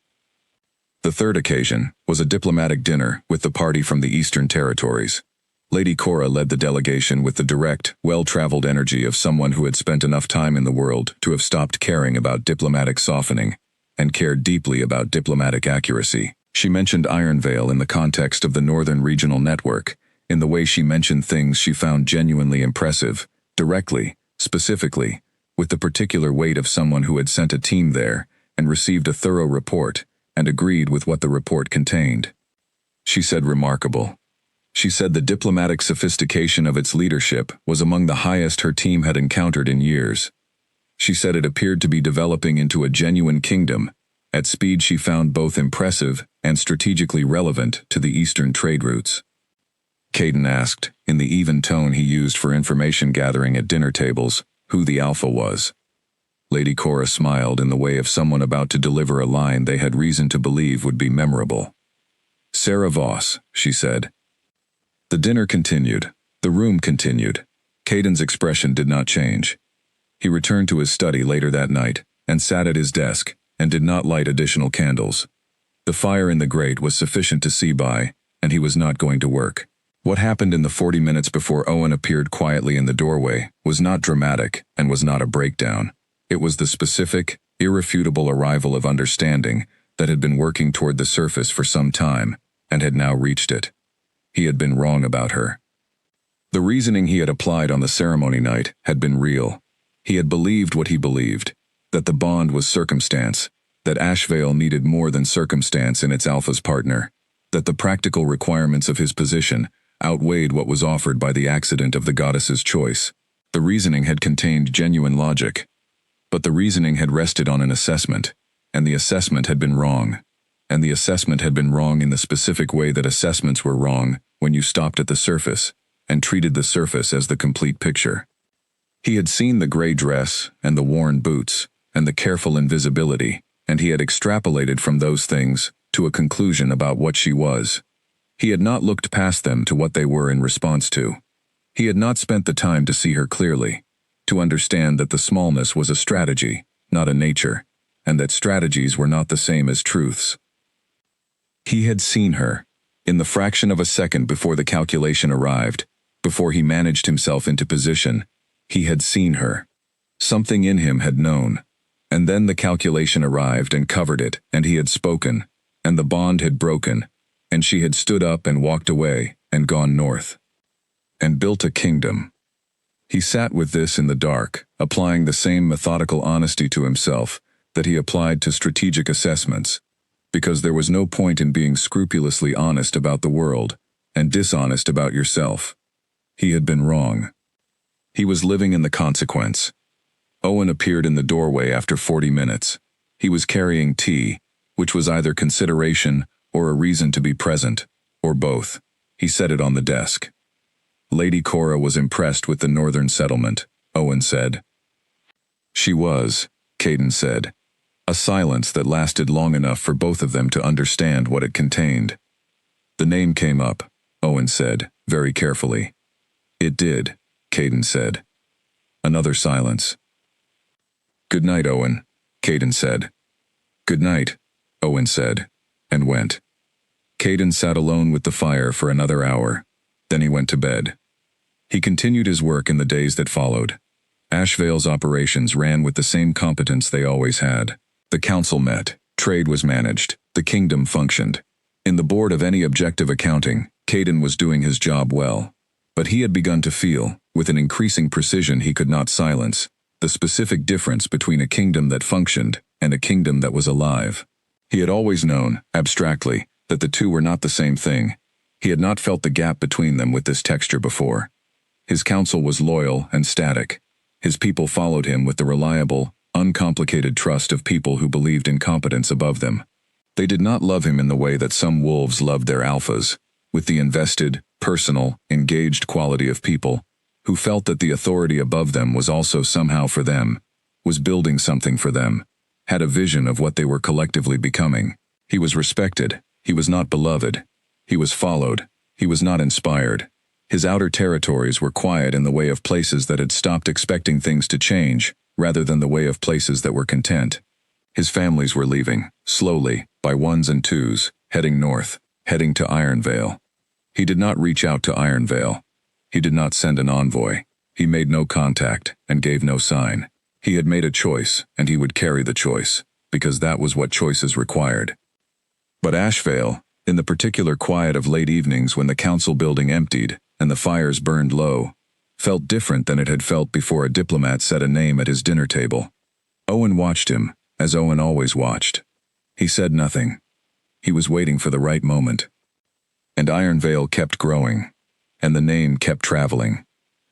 The third occasion was a diplomatic dinner with the party from the Eastern Territories. Lady Cora led the delegation with the direct, well-traveled energy of someone who had spent enough time in the world to have stopped caring about diplomatic softening and cared deeply about diplomatic accuracy. She mentioned Iron Vale in the context of the Northern Regional Network, in the way she mentioned things she found genuinely impressive, directly, specifically, with the particular weight of someone who had sent a team there and received a thorough report and agreed with what the report contained. She said remarkable. She said the diplomatic sophistication of its leadership was among the highest her team had encountered in years. She said it appeared to be developing into a genuine kingdom, At speed she found both impressive and strategically relevant to the eastern trade routes. Kaidan asked, in the even tone he used for information gathering at dinner tables, who the Alpha was. Lady Cora smiled in the way of someone about to deliver a line they had reason to believe would be memorable. Sarah Voss, she said. The dinner continued. The room continued. Kaidan's expression did not change. He returned to his study later that night, and sat at his desk, and did not light additional candles. The fire in the grate was sufficient to see by, and he was not going to work. What happened in the 40 minutes before Owen appeared quietly in the doorway was not dramatic and was not a breakdown. It was the specific, irrefutable arrival of understanding that had been working toward the surface for some time, and had now reached it. He had been wrong about her. The reasoning he had applied on the ceremony night had been real. He had believed what he believed, that the bond was circumstance, that Ashvale needed more than circumstance in its Alpha's partner, that the practical requirements of his position outweighed what was offered by the accident of the goddess's choice. The reasoning had contained genuine logic, but the reasoning had rested on an assessment, and the assessment had been wrong. And the assessment had been wrong in the specific way that assessments were wrong when you stopped at the surface, and treated the surface as the complete picture. He had seen the gray dress, and the worn boots, and the careful invisibility, and he had extrapolated from those things to a conclusion about what she was. He had not looked past them to what they were in response to. He had not spent the time to see her clearly, to understand that the smallness was a strategy, not a nature, and that strategies were not the same as truths. He had seen her, in the fraction of a second before the calculation arrived, before he managed himself into position. He had seen her. Something in him had known. And then the calculation arrived and covered it, and he had spoken, and the bond had broken, and she had stood up and walked away, and gone north. And built a kingdom. He sat with this in the dark, applying the same methodical honesty to himself that he applied to strategic assessments, because there was no point in being scrupulously honest about the world, and dishonest about yourself. He had been wrong. He was living in the consequence. Owen appeared in the doorway after 40 minutes. He was carrying tea, which was either consideration or a reason to be present, or both. He set it on the desk. Lady Cora was impressed with the northern settlement, Owen said. She was, Kaidan said. A silence that lasted long enough for both of them to understand what it contained. The name came up, Owen said, very carefully. It did, Kaidan said. Another silence. Good night, Owen, Kaidan said. Good night, Owen said, and went. Kaidan sat alone with the fire for another hour. Then he went to bed. He continued his work in the days that followed. Ashvale's operations ran with the same competence they always had. The council met, trade was managed, the kingdom functioned. In the board of any objective accounting, Kaidan was doing his job well. But he had begun to feel, with an increasing precision he could not silence, the specific difference between a kingdom that functioned and a kingdom that was alive. He had always known, abstractly, that the two were not the same thing. He had not felt the gap between them with this texture before. His council was loyal and static. His people followed him with the reliable, uncomplicated trust of people who believed in competence above them. They did not love him in the way that some wolves loved their alphas, with the invested, personal, engaged quality of people, who felt that the authority above them was also somehow for them, was building something for them, had a vision of what they were collectively becoming. He was respected. He was not beloved. He was followed. He was not inspired. His outer territories were quiet in the way of places that had stopped expecting things to change, rather than the way of places that were content. His families were leaving, slowly, by ones and twos, heading north, heading to Ironvale. He did not reach out to Ironvale. He did not send an envoy. He made no contact, and gave no sign. He had made a choice, and he would carry the choice, because that was what choices required. But Ashvale, in the particular quiet of late evenings when the council building emptied and the fires burned low, felt different than it had felt before a diplomat set a name at his dinner table. Owen watched him, as Owen always watched. He said nothing. He was waiting for the right moment. And Ironvale kept growing, and the name kept traveling,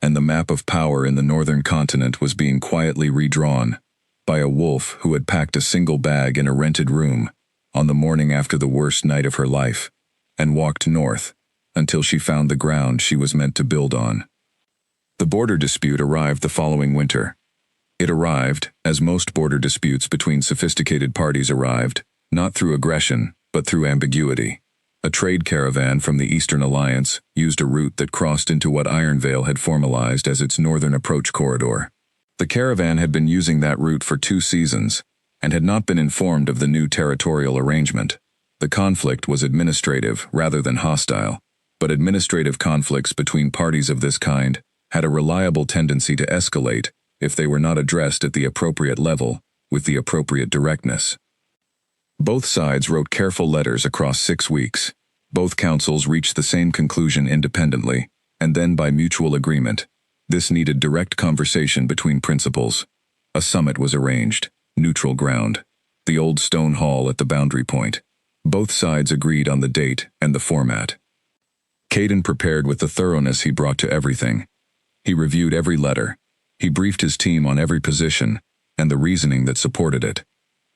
and the map of power in the northern continent was being quietly redrawn, by a wolf who had packed a single bag in a rented room on the morning after the worst night of her life, and walked north until she found the ground she was meant to build on. The border dispute arrived the following winter. It arrived, as most border disputes between sophisticated parties arrived, not through aggression, but through ambiguity. A trade caravan from the Eastern Alliance used a route that crossed into what Ironvale had formalized as its northern approach corridor. The caravan had been using that route for 2 seasons, and had not been informed of the new territorial arrangement. The conflict was administrative rather than hostile, but administrative conflicts between parties of this kind had a reliable tendency to escalate if they were not addressed at the appropriate level with the appropriate directness. Both sides wrote careful letters across 6 weeks. Both councils reached the same conclusion independently, and then by mutual agreement. This needed direct conversation between principals. A summit was arranged, neutral ground, the old stone hall at the boundary point. Both sides agreed on the date and the format. Caden prepared with the thoroughness he brought to everything. He reviewed every letter. He briefed his team on every position and the reasoning that supported it.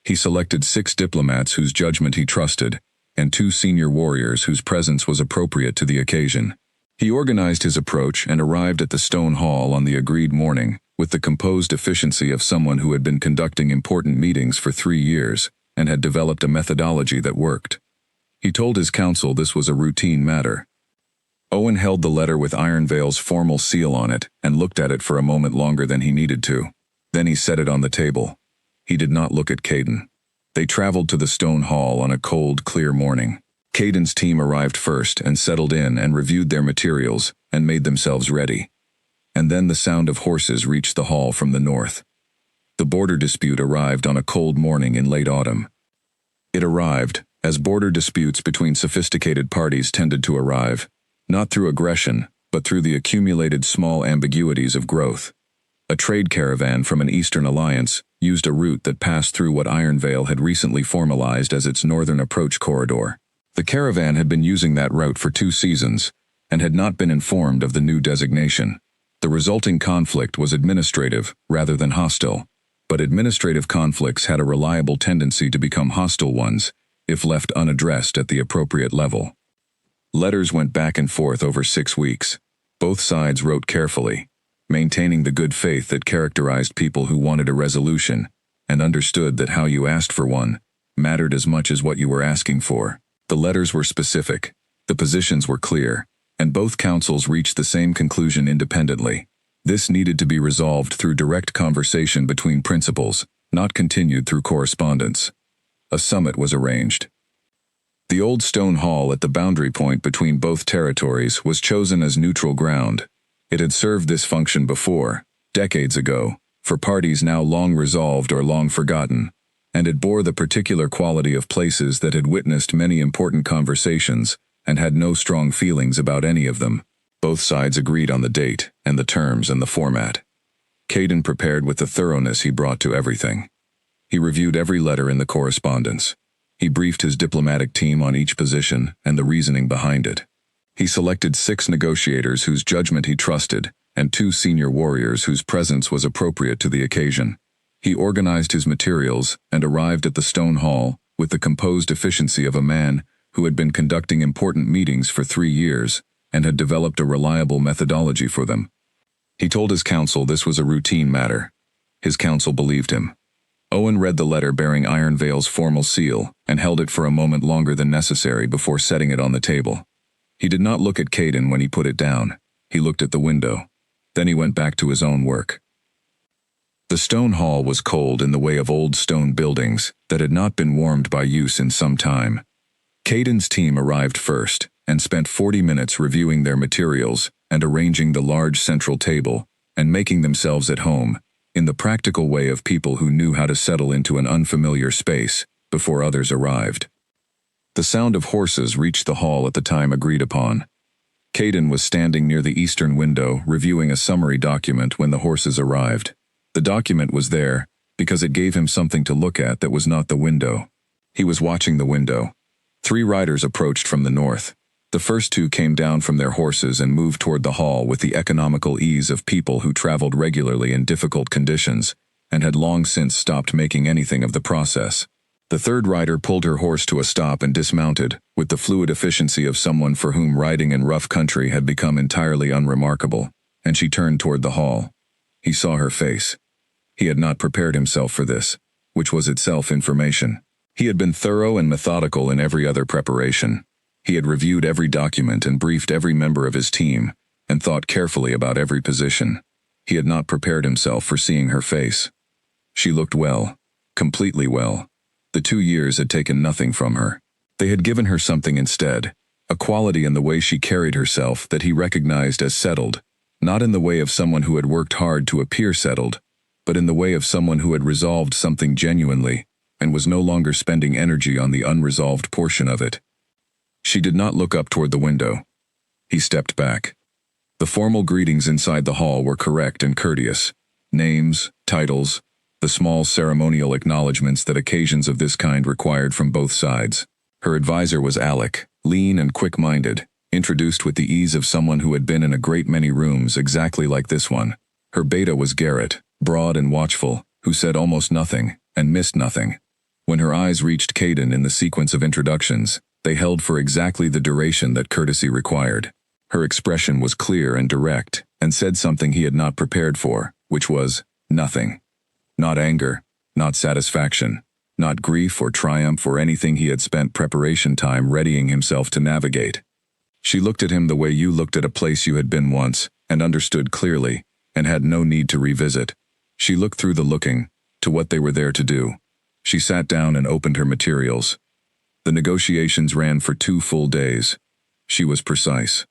He selected 6 diplomats whose judgment he trusted, and 2 senior warriors whose presence was appropriate to the occasion. He organized his approach and arrived at the stone hall on the agreed morning with the composed efficiency of someone who had been conducting important meetings for 3 years and had developed a methodology that worked. He told his council this was a routine matter. Owen held the letter with Ironvale's formal seal on it and looked at it for a moment longer than he needed to. Then he set it on the table. He did not look at Caden. They traveled to the stone hall on a cold, clear morning. Caden's team arrived first and settled in and reviewed their materials and made themselves ready. And then the sound of horses reached the hall from the north. The border dispute arrived on a cold morning in late autumn. It arrived, as border disputes between sophisticated parties tended to arrive, not through aggression, but through the accumulated small ambiguities of growth. A trade caravan from an Eastern Alliance used a route that passed through what Ironvale had recently formalized as its northern approach corridor. The caravan had been using that route for 2 seasons, and had not been informed of the new designation. The resulting conflict was administrative rather than hostile, but administrative conflicts had a reliable tendency to become hostile ones if left unaddressed at the appropriate level. Letters went back and forth over 6 weeks. Both sides wrote carefully, maintaining the good faith that characterized people who wanted a resolution and understood that how you asked for one mattered as much as what you were asking for. The letters were specific, the positions were clear, and both councils reached the same conclusion independently. This needed to be resolved through direct conversation between principals, not continued through correspondence. A summit was arranged. The old stone hall at the boundary point between both territories was chosen as neutral ground. It had served this function before, decades ago, for parties now long resolved or long forgotten, and it bore the particular quality of places that had witnessed many important conversations and had no strong feelings about any of them. Both sides agreed on the date and the terms and the format. Caden prepared with the thoroughness he brought to everything. He reviewed every letter in the correspondence. He briefed his diplomatic team on each position and the reasoning behind it. He selected 6 negotiators whose judgment he trusted and 2 senior warriors whose presence was appropriate to the occasion. He organized his materials and arrived at the stone hall with the composed efficiency of a man who had been conducting important meetings for 3 years and had developed a reliable methodology for them. He told his council this was a routine matter. His council believed him. Owen read the letter bearing Ironvale's formal seal and held it for a moment longer than necessary before setting it on the table. He did not look at Caden when he put it down. He looked at the window. Then he went back to his own work. The stone hall was cold in the way of old stone buildings that had not been warmed by use in some time. Caden's team arrived first and spent 40 minutes reviewing their materials and arranging the large central table and making themselves at home, in the practical way of people who knew how to settle into an unfamiliar space before others arrived. The sound of horses reached the hall at the time agreed upon. Caden was standing near the eastern window reviewing a summary document when the horses arrived. The document was there because it gave him something to look at that was not the window. He was watching the window. 3 riders approached from the north. The first 2 came down from their horses and moved toward the hall with the economical ease of people who traveled regularly in difficult conditions, and had long since stopped making anything of the process. The third rider pulled her horse to a stop and dismounted, with the fluid efficiency of someone for whom riding in rough country had become entirely unremarkable, and she turned toward the hall. He saw her face. He had not prepared himself for this, which was itself information. He had been thorough and methodical in every other preparation. He had reviewed every document and briefed every member of his team, and thought carefully about every position. He had not prepared himself for seeing her face. She looked well, completely well. The 2 years had taken nothing from her. They had given her something instead, a quality in the way she carried herself that he recognized as settled, not in the way of someone who had worked hard to appear settled, but in the way of someone who had resolved something genuinely, and was no longer spending energy on the unresolved portion of it. She did not look up toward the window. He stepped back. The formal greetings inside the hall were correct and courteous. Names, titles, the small ceremonial acknowledgments that occasions of this kind required from both sides. Her advisor was Alec, lean and quick-minded, introduced with the ease of someone who had been in a great many rooms exactly like this one. Her beta was Garrett, broad and watchful, who said almost nothing and missed nothing. When her eyes reached Caden in the sequence of introductions, they held for exactly the duration that courtesy required. Her expression was clear and direct, and said something he had not prepared for, which was, nothing. Not anger, not satisfaction, not grief or triumph or anything he had spent preparation time readying himself to navigate. She looked at him the way you looked at a place you had been once, and understood clearly, and had no need to revisit. She looked through the looking, to what they were there to do. She sat down and opened her materials. The negotiations ran for 2 full days. She was precise.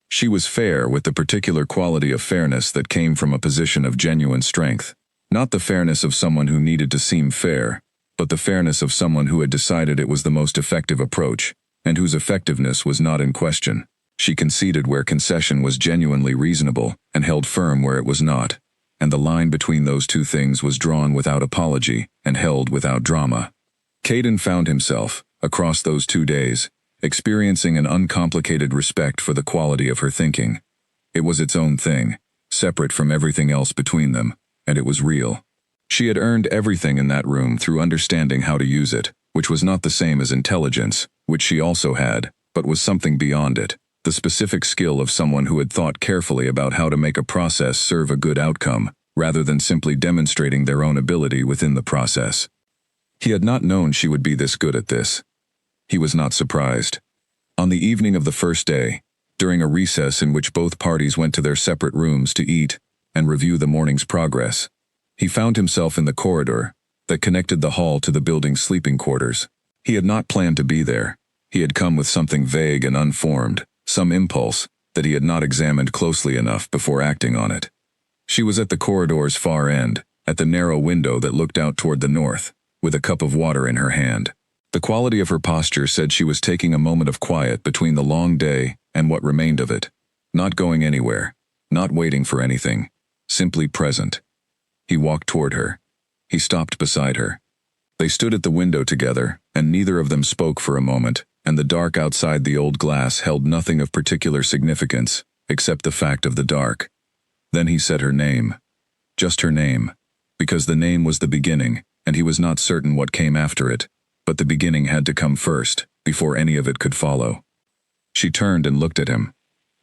She was fair with the particular quality of fairness that came from a position of genuine strength. Not the fairness of someone who needed to seem fair, but the fairness of someone who had decided it was the most effective approach, and whose effectiveness was not in question. She conceded where concession was genuinely reasonable, and held firm where it was not, and the line between those two things was drawn without apology, and held without drama. Caden found himself, across those 2 days, experiencing an uncomplicated respect for the quality of her thinking. It was its own thing, separate from everything else between them, and it was real. She had earned everything in that room through understanding how to use it, which was not the same as intelligence, which she also had, but was something beyond it, the specific skill of someone who had thought carefully about how to make a process serve a good outcome, rather than simply demonstrating their own ability within the process. He had not known she would be this good at this. He was not surprised. On the evening of the first day, during a recess in which both parties went to their separate rooms to eat and review the morning's progress, he found himself in the corridor that connected the hall to the building's sleeping quarters. He had not planned to be there. He had come with something vague and unformed, some impulse that he had not examined closely enough before acting on it. She was at the corridor's far end, at the narrow window that looked out toward the north, with a cup of water in her hand. The quality of her posture said she was taking a moment of quiet between the long day and what remained of it, not going anywhere, not waiting for anything, simply present. He walked toward her. He stopped beside her. They stood at the window together, and neither of them spoke for a moment, and the dark outside the old glass held nothing of particular significance, except the fact of the dark. Then he said her name. Just her name, because the name was the beginning, and he was not certain what came after it. But the beginning had to come first, before any of it could follow. She turned and looked at him.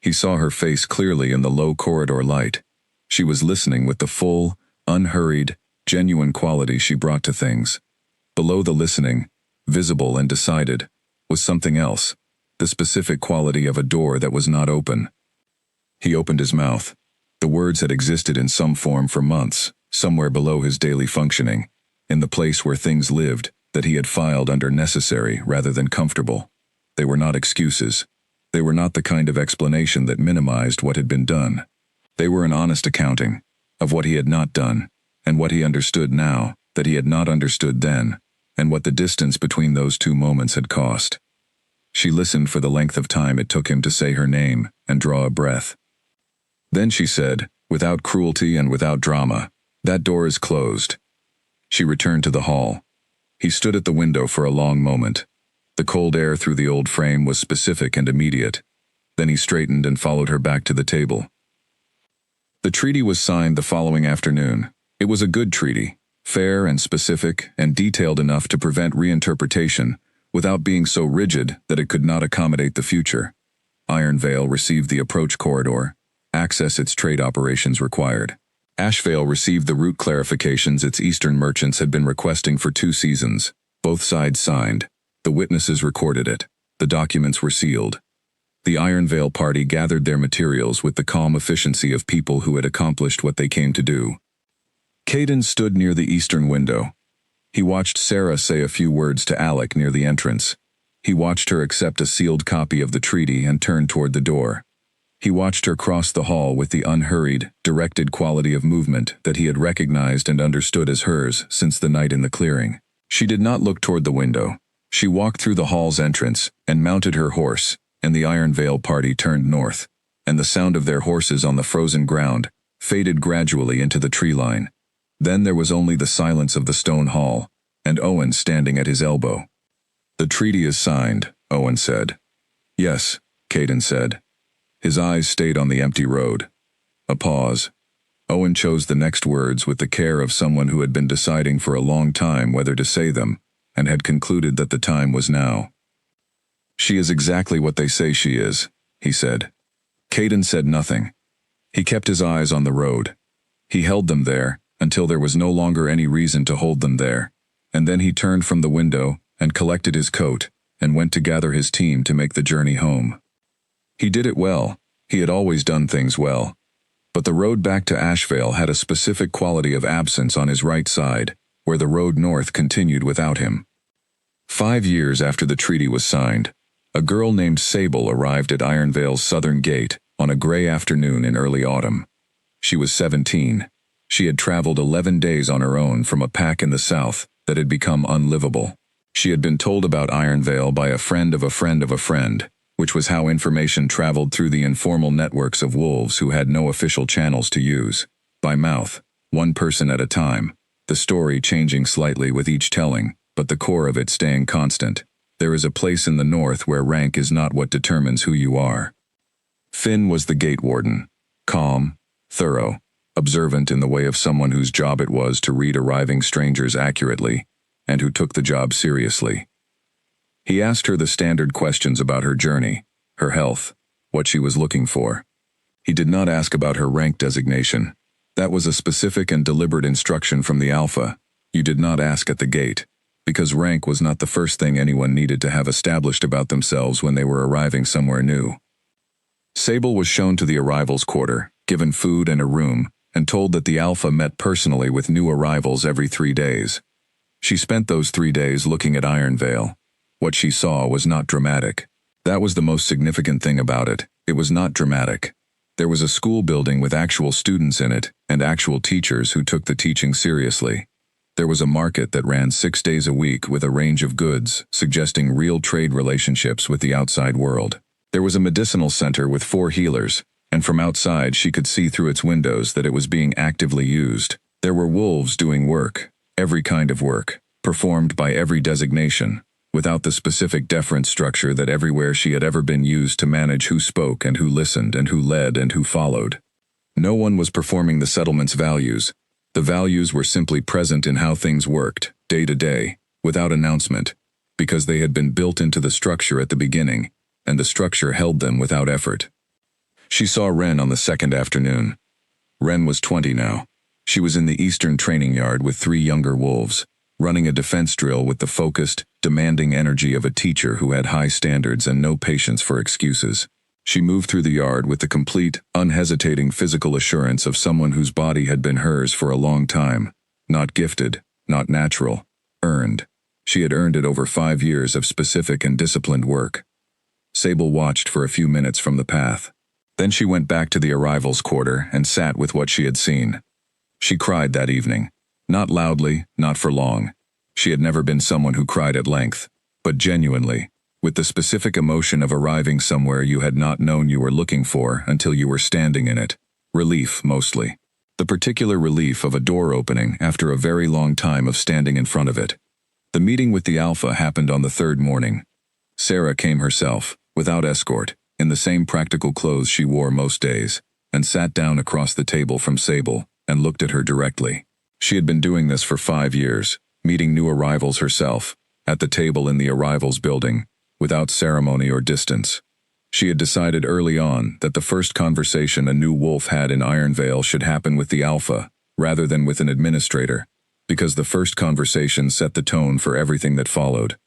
He saw her face clearly in the low corridor light. She was listening with the full, unhurried, genuine quality she brought to things. Below the listening, visible and decided, was something else, the specific quality of a door that was not open. He opened his mouth. The words had existed in some form for months, somewhere below his daily functioning, in the place where things lived, that he had filed under necessary rather than comfortable. They were not excuses. They were not the kind of explanation that minimized what had been done. They were an honest accounting of what he had not done, and what he understood now that he had not understood then, and what the distance between those 2 moments had cost. She listened for the length of time it took him to say her name and draw a breath. Then she said, without cruelty and without drama, "That door is closed." She returned to the hall. He stood at the window for a long moment. The cold air through the old frame was specific and immediate. Then he straightened and followed her back to the table. The treaty was signed the following afternoon. It was a good treaty, fair and specific and detailed enough to prevent reinterpretation, without being so rigid that it could not accommodate the future. Iron Vale received the approach corridor, access its trade operations required. Ashvale received the route clarifications its eastern merchants had been requesting for 2 seasons. Both sides signed. The witnesses recorded it. The documents were sealed. The Iron Vale party gathered their materials with the calm efficiency of people who had accomplished what they came to do. Caden stood near the eastern window. He watched Sarah say a few words to Alec near the entrance. He watched her accept a sealed copy of the treaty and turn toward the door. He watched her cross the hall with the unhurried, directed quality of movement that he had recognized and understood as hers since the night in the clearing. She did not look toward the window. She walked through the hall's entrance and mounted her horse, and the Iron Vale party turned north, and the sound of their horses on the frozen ground faded gradually into the tree line. Then there was only the silence of the stone hall, and Owen standing at his elbow. "The treaty is signed," Owen said. "Yes," Caden said. His eyes stayed on the empty road. A pause. Owen chose the next words with the care of someone who had been deciding for a long time whether to say them, and had concluded that the time was now. "She is exactly what they say she is," he said. Caden said nothing. He kept his eyes on the road. He held them there until there was no longer any reason to hold them there, and then he turned from the window and collected his coat and went to gather his team to make the journey home. He did it well. He had always done things well. But the road back to Ashvale had a specific quality of absence on his right side, where the road north continued without him. 5 years after the treaty was signed, a girl named Sable arrived at Iron Vale's southern gate on a gray afternoon in early autumn. She was 17. She had traveled 11 days on her own from a pack in the south that had become unlivable. She had been told about Iron Vale by a friend of a friend of a friend, which was how information traveled through the informal networks of wolves who had no official channels to use. By mouth, one person at a time, the story changing slightly with each telling, but the core of it staying constant. There is a place in the north where rank is not what determines who you are. Finn was the gate warden, calm, thorough, observant in the way of someone whose job it was to read arriving strangers accurately, and who took the job seriously. He asked her the standard questions about her journey, her health, what she was looking for. He did not ask about her rank designation. That was a specific and deliberate instruction from the Alpha. You did not ask at the gate, because rank was not the first thing anyone needed to have established about themselves when they were arriving somewhere new. Sable was shown to the arrivals quarter, given food and a room, and told that the Alpha met personally with new arrivals every 3 days. She spent those 3 days looking at Iron Vale. What she saw was not dramatic. That was the most significant thing about it. It was not dramatic. There was a school building with actual students in it, and actual teachers who took the teaching seriously. There was a market that ran 6 days a week with a range of goods, suggesting real trade relationships with the outside world. There was a medicinal center with 4 healers, and from outside she could see through its windows that it was being actively used. There were wolves doing work, every kind of work, performed by every designation, without the specific deference structure that everywhere she had ever been used to manage who spoke and who listened and who led and who followed. No one was performing the settlement's values. The values were simply present in how things worked, day to day, without announcement, because they had been built into the structure at the beginning, and the structure held them without effort. She saw Ren on the second afternoon. Ren was 20 now. She was in the eastern training yard with 3 younger wolves, running a defense drill with the focused, demanding energy of a teacher who had high standards and no patience for excuses. She moved through the yard with the complete, unhesitating physical assurance of someone whose body had been hers for a long time. Not gifted, not natural, earned. She had earned it over 5 years of specific and disciplined work. Sable watched for a few minutes from the path. Then she went back to the arrivals quarter and sat with what she had seen. She cried that evening. Not loudly, not for long. She had never been someone who cried at length, but genuinely, with the specific emotion of arriving somewhere you had not known you were looking for until you were standing in it. Relief, mostly. The particular relief of a door opening after a very long time of standing in front of it. The meeting with the Alpha happened on the 3rd morning. Sarah came herself, without escort, in the same practical clothes she wore most days, and sat down across the table from Sable and looked at her directly. She had been doing this for 5 years, meeting new arrivals herself, at the table in the arrivals building, without ceremony or distance. She had decided early on that the first conversation a new wolf had in Ironvale should happen with the alpha, rather than with an administrator, because the first conversation set the tone for everything that followed.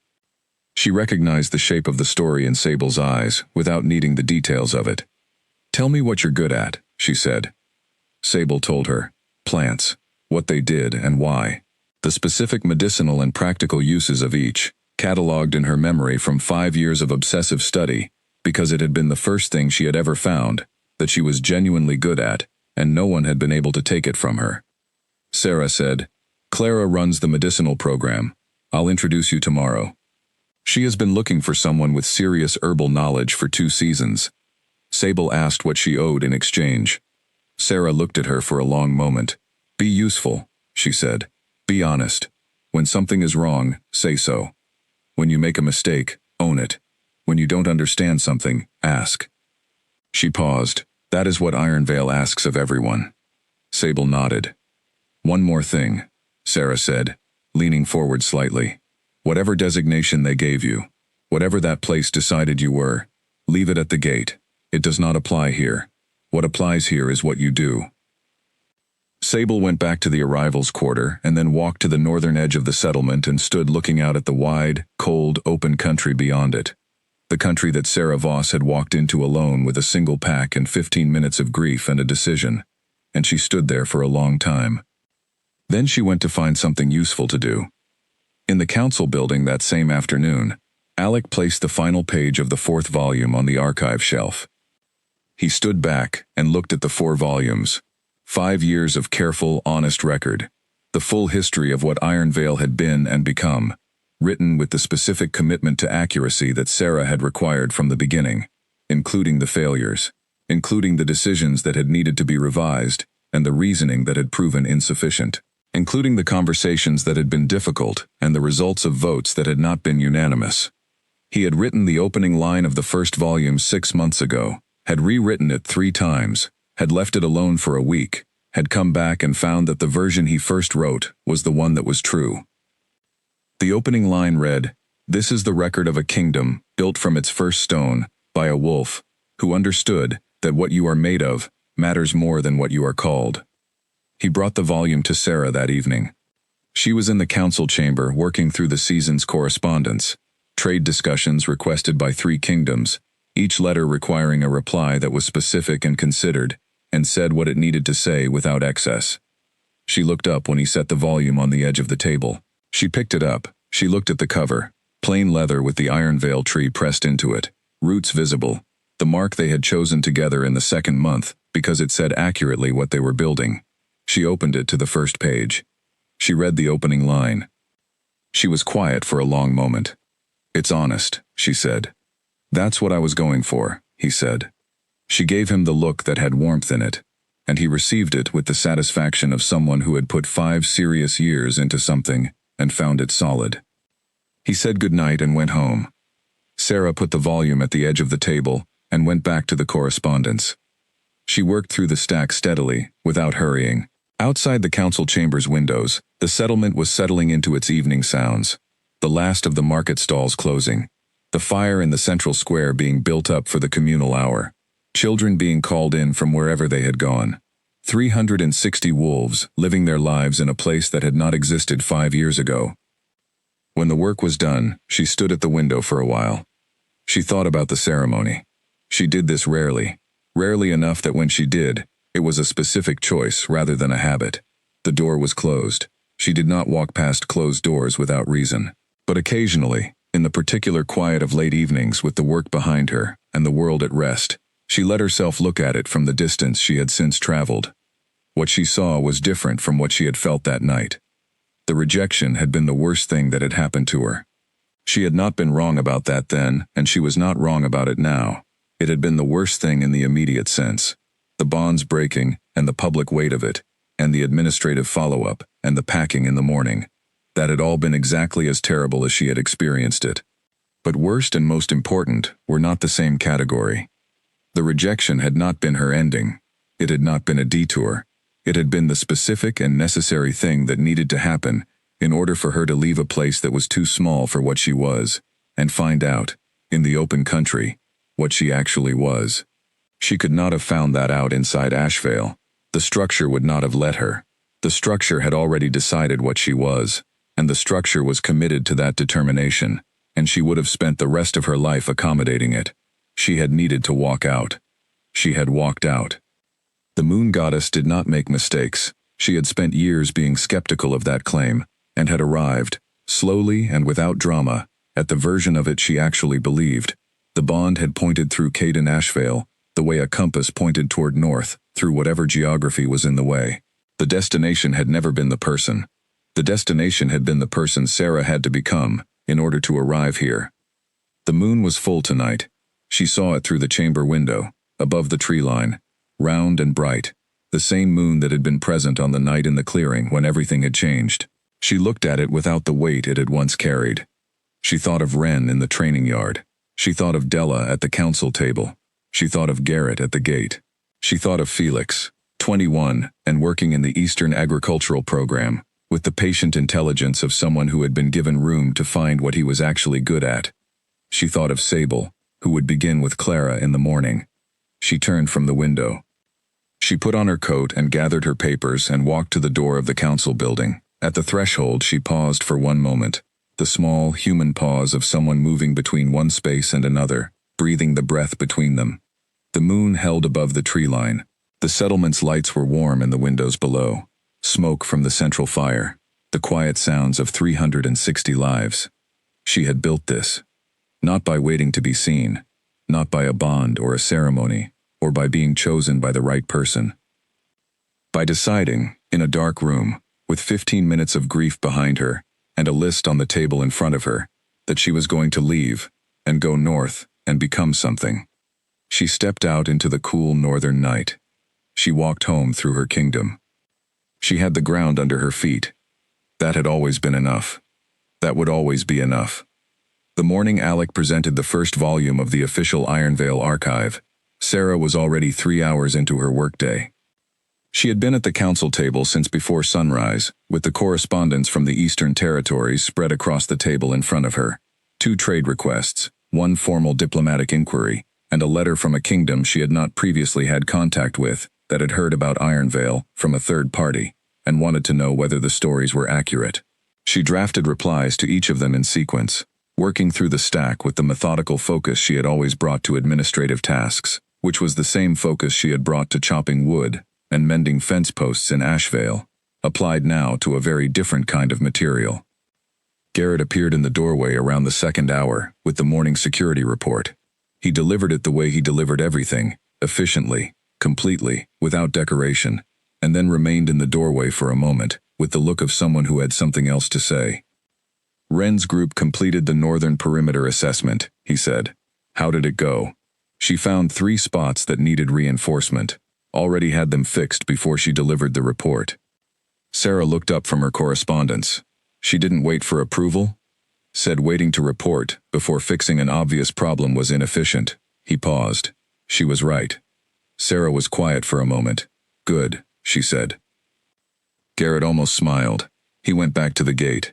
She recognized the shape of the story in Sable's eyes, without needing the details of it. "Tell me what you're good at," she said. Sable told her. Plants, what they did and why. The specific medicinal and practical uses of each, catalogued in her memory from 5 years of obsessive study, because it had been the first thing she had ever found, that she was genuinely good at, and no one had been able to take it from her. Sarah said, "Clara runs the medicinal program. I'll introduce you tomorrow. She has been looking for someone with serious herbal knowledge for 2 seasons. Sable asked what she owed in exchange. Sarah looked at her for a long moment. "Be useful," she said. "Be honest. When something is wrong, say so. When you make a mistake, own it. When you don't understand something, ask." She paused. "That is what Ironvale asks of everyone." Sable nodded. "One more thing," Sarah said, leaning forward slightly. "Whatever designation they gave you, whatever that place decided you were, leave it at the gate. It does not apply here. What applies here is what you do." Sable went back to the arrivals quarter and then walked to the northern edge of the settlement and stood looking out at the wide, cold, open country beyond it. The country that Sarah Voss had walked into alone with a single pack and 15 minutes of grief and a decision, and she stood there for a long time. Then she went to find something useful to do. In the council building that same afternoon, Alec placed the final page of the 4th volume on the archive shelf. He stood back and looked at the 4 volumes. 5 years of careful, honest record. The full history of what Ironvale had been and become, written with the specific commitment to accuracy that Sarah had required from the beginning, including the failures, including the decisions that had needed to be revised, and the reasoning that had proven insufficient, including the conversations that had been difficult and the results of votes that had not been unanimous. He had written the opening line of the 1st volume 6 months ago, had rewritten it 3 times, had left it alone for a week, had come back and found that the version he first wrote was the one that was true. The opening line read, "This is the record of a kingdom built from its first stone by a wolf who understood that what you are made of matters more than what you are called." He brought the volume to Sarah that evening. She was in the council chamber working through the season's correspondence, trade discussions requested by 3 kingdoms, each letter requiring a reply that was specific and considered, and said what it needed to say without excess. She looked up when he set the volume on the edge of the table. She picked it up. She looked at the cover, plain leather with the Ironvale tree pressed into it, roots visible, the mark they had chosen together in the 2nd month because it said accurately what they were building. She opened it to the 1st page. She read the opening line. She was quiet for a long moment. "It's honest," she said. "That's what I was going for," he said. She gave him the look that had warmth in it, and he received it with the satisfaction of someone who had put 5 serious years into something and found it solid. He said goodnight and went home. Sarah put the volume at the edge of the table and went back to the correspondence. She worked through the stack steadily, without hurrying. Outside the council chamber's windows, the settlement was settling into its evening sounds, the last of the market stalls closing, the fire in the central square being built up for the communal hour, children being called in from wherever they had gone. 360 wolves living their lives in a place that had not existed 5 years ago. When the work was done, she stood at the window for a while. She thought about the ceremony. She did this rarely enough that when she did, it was a specific choice rather than a habit. The door was closed. She did not walk past closed doors without reason. But occasionally, in the particular quiet of late evenings with the work behind her and the world at rest, she let herself look at it from the distance she had since traveled. What she saw was different from what she had felt that night. The rejection had been the worst thing that had happened to her. She had not been wrong about that then, and she was not wrong about it now. It had been the worst thing in the immediate sense. The bonds breaking, and the public weight of it, and the administrative follow-up, and the packing in the morning. That had all been exactly as terrible as she had experienced it. But worst and most important were not the same category. The rejection had not been her ending. It had not been a detour. It had been the specific and necessary thing that needed to happen in order for her to leave a place that was too small for what she was, and find out, in the open country, what she actually was. She could not have found that out inside Ashvale. The structure would not have let her. The structure had already decided what she was, and the structure was committed to that determination, and she would have spent the rest of her life accommodating it. She had needed to walk out. She had walked out. The moon goddess did not make mistakes. She had spent years being skeptical of that claim, and had arrived, slowly and without drama, at the version of it she actually believed. The bond had pointed through Caden Ashvale, the way a compass pointed toward north, through whatever geography was in the way. The destination had never been the person. The destination had been the person Sarah had to become, in order to arrive here. The moon was full tonight. She saw it through the chamber window, above the tree line, round and bright, the same moon that had been present on the night in the clearing when everything had changed. She looked at it without the weight it had once carried. She thought of Wren in the training yard. She thought of Della at the council table. She thought of Garrett at the gate. She thought of Felix, 21, and working in the Eastern Agricultural Program, with the patient intelligence of someone who had been given room to find what he was actually good at. She thought of Sable, who would begin with Clara in the morning. She turned from the window. She put on her coat and gathered her papers and walked to the door of the council building. At the threshold she paused for one moment, the small, human pause of someone moving between one space and another, breathing the breath between them. The moon held above the tree line. The settlement's lights were warm in the windows below. Smoke from the central fire. The quiet sounds of 360 lives. She had built this. Not by waiting to be seen. Not by a bond or a ceremony, or by being chosen by the right person. By deciding, in a dark room, with 15 minutes of grief behind her, and a list on the table in front of her, that she was going to leave, and go north, and become something. She stepped out into the cool northern night. She walked home through her kingdom. She had the ground under her feet. That had always been enough. That would always be enough. The morning Alec presented the first volume of the official Ironvale archive, Sarah was already 3 hours into her workday. She had been at the council table since before sunrise, with the correspondence from the Eastern Territories spread across the table in front of her. 2 trade requests, 1 formal diplomatic inquiry, and a letter from a kingdom she had not previously had contact with, that had heard about Ironvale from a third party, and wanted to know whether the stories were accurate. She drafted replies to each of them in sequence, working through the stack with the methodical focus she had always brought to administrative tasks, which was the same focus she had brought to chopping wood and mending fence posts in Ashvale, applied now to a very different kind of material. Garrett appeared in the doorway around the 2nd hour with the morning security report. He delivered it the way he delivered everything, efficiently, completely, without decoration, and then remained in the doorway for a moment, with the look of someone who had something else to say. Wren's group completed the northern perimeter assessment, he said. How did it go? She found 3 spots that needed reinforcement. Already had them fixed before she delivered the report. Sarah looked up from her correspondence. She didn't wait for approval? Said waiting to report before fixing an obvious problem was inefficient. He paused. She was right. Sarah was quiet for a moment. Good, she said. Garrett almost smiled. He went back to the gate.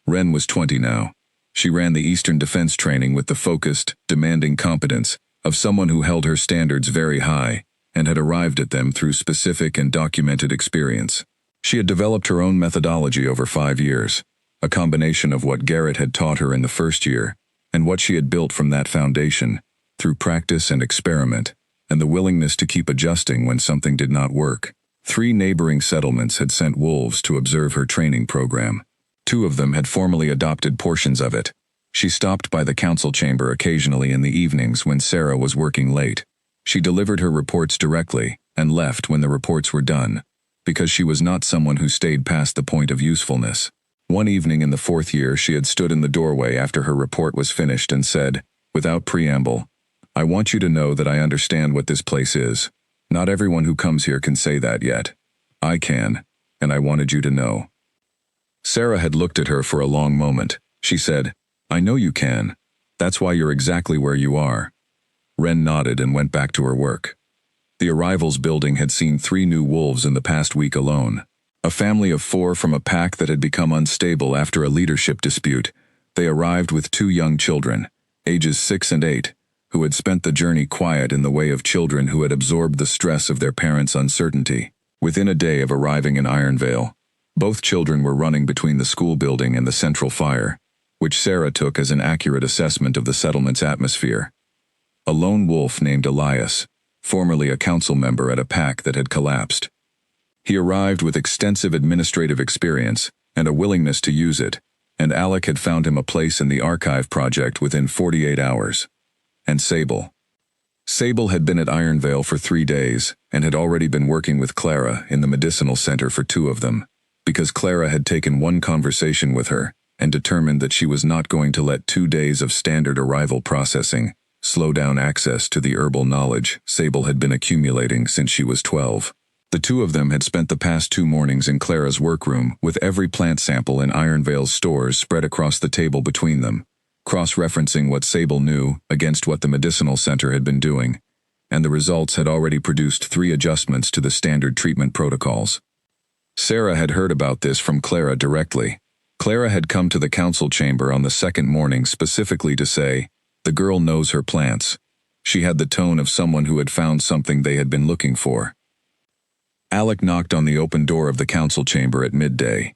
Wren was 20 now. She ran the Eastern Defense training with the focused, demanding competence of someone who held her standards very high and had arrived at them through specific and documented experience. She had developed her own methodology over 5 years, a combination of what Garrett had taught her in the first year and what she had built from that foundation, through practice and experiment, and the willingness to keep adjusting when something did not work. 3 neighboring settlements had sent wolves to observe her training program. 2 of them had formally adopted portions of it. She stopped by the council chamber occasionally in the evenings when Sarah was working late. She delivered her reports directly and left when the reports were done, because she was not someone who stayed past the point of usefulness. One evening in the 4th year she had stood in the doorway after her report was finished and said, without preamble, I want you to know that I understand what this place is. Not everyone who comes here can say that yet. I can, and I wanted you to know. Sarah had looked at her for a long moment. She said, I know you can. That's why you're exactly where you are. Wren nodded and went back to her work. The Arrivals building had seen 3 new wolves in the past week alone. A family of 4 from a pack that had become unstable after a leadership dispute. They arrived with 2 young children, ages 6 and 8, who had spent the journey quiet in the way of children who had absorbed the stress of their parents' uncertainty. Within a day of arriving in Ironvale, both children were running between the school building and the central fire, which Sarah took as an accurate assessment of the settlement's atmosphere. A lone wolf named Elias, formerly a council member at a pack that had collapsed. He arrived with extensive administrative experience and a willingness to use it, and Alec had found him a place in the archive project within 48 hours. And Sable. Sable had been at Ironvale for 3 days and had already been working with Clara in the medicinal center for 2 of them, because Clara had taken one conversation with her and determined that she was not going to let 2 days of standard arrival processing slow down access to the herbal knowledge Sable had been accumulating since she was 12. The 2 of them had spent the past 2 mornings in Clara's workroom with every plant sample in Ironvale's stores spread across the table between them, cross-referencing what Sable knew against what the medicinal center had been doing, and the results had already produced 3 adjustments to the standard treatment protocols. Sarah had heard about this from Clara directly. Clara had come to the council chamber on the 2nd morning specifically to say, "The girl knows her plants." She had the tone of someone who had found something they had been looking for. Alec knocked on the open door of the council chamber at midday.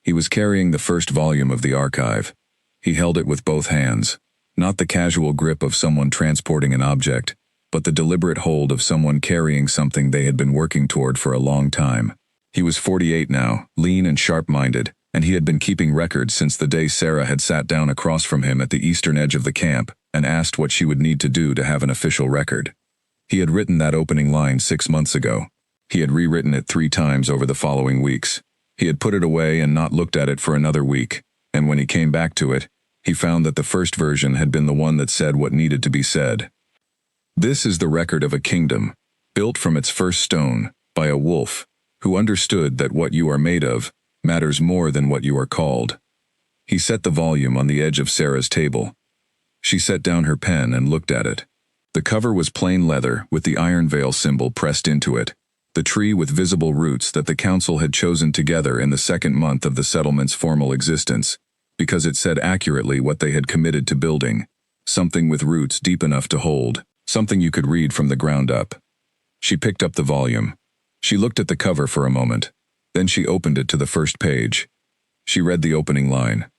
He was carrying the first volume of the archive. He held it with both hands, not the casual grip of someone transporting an object, but the deliberate hold of someone carrying something they had been working toward for a long time. He was 48 now, lean and sharp-minded, and he had been keeping records since the day Sarah had sat down across from him at the eastern edge of the camp and asked what she would need to do to have an official record. He had written that opening line 6 months ago. He had rewritten it 3 times over the following weeks. He had put it away and not looked at it for another week, and when he came back to it, he found that the first version had been the one that said what needed to be said. This is the record of a kingdom, built from its first stone, by a wolf, who understood that what you are made of matters more than what you are called. He set the volume on the edge of Sarah's table. She set down her pen and looked at it. The cover was plain leather with the Ironvale symbol pressed into it, the tree with visible roots that the council had chosen together in the 2nd month of the settlement's formal existence, because it said accurately what they had committed to building, something with roots deep enough to hold, something you could read from the ground up. She picked up the volume. She looked at the cover for a moment. Then she opened it to the first page. She read the opening line.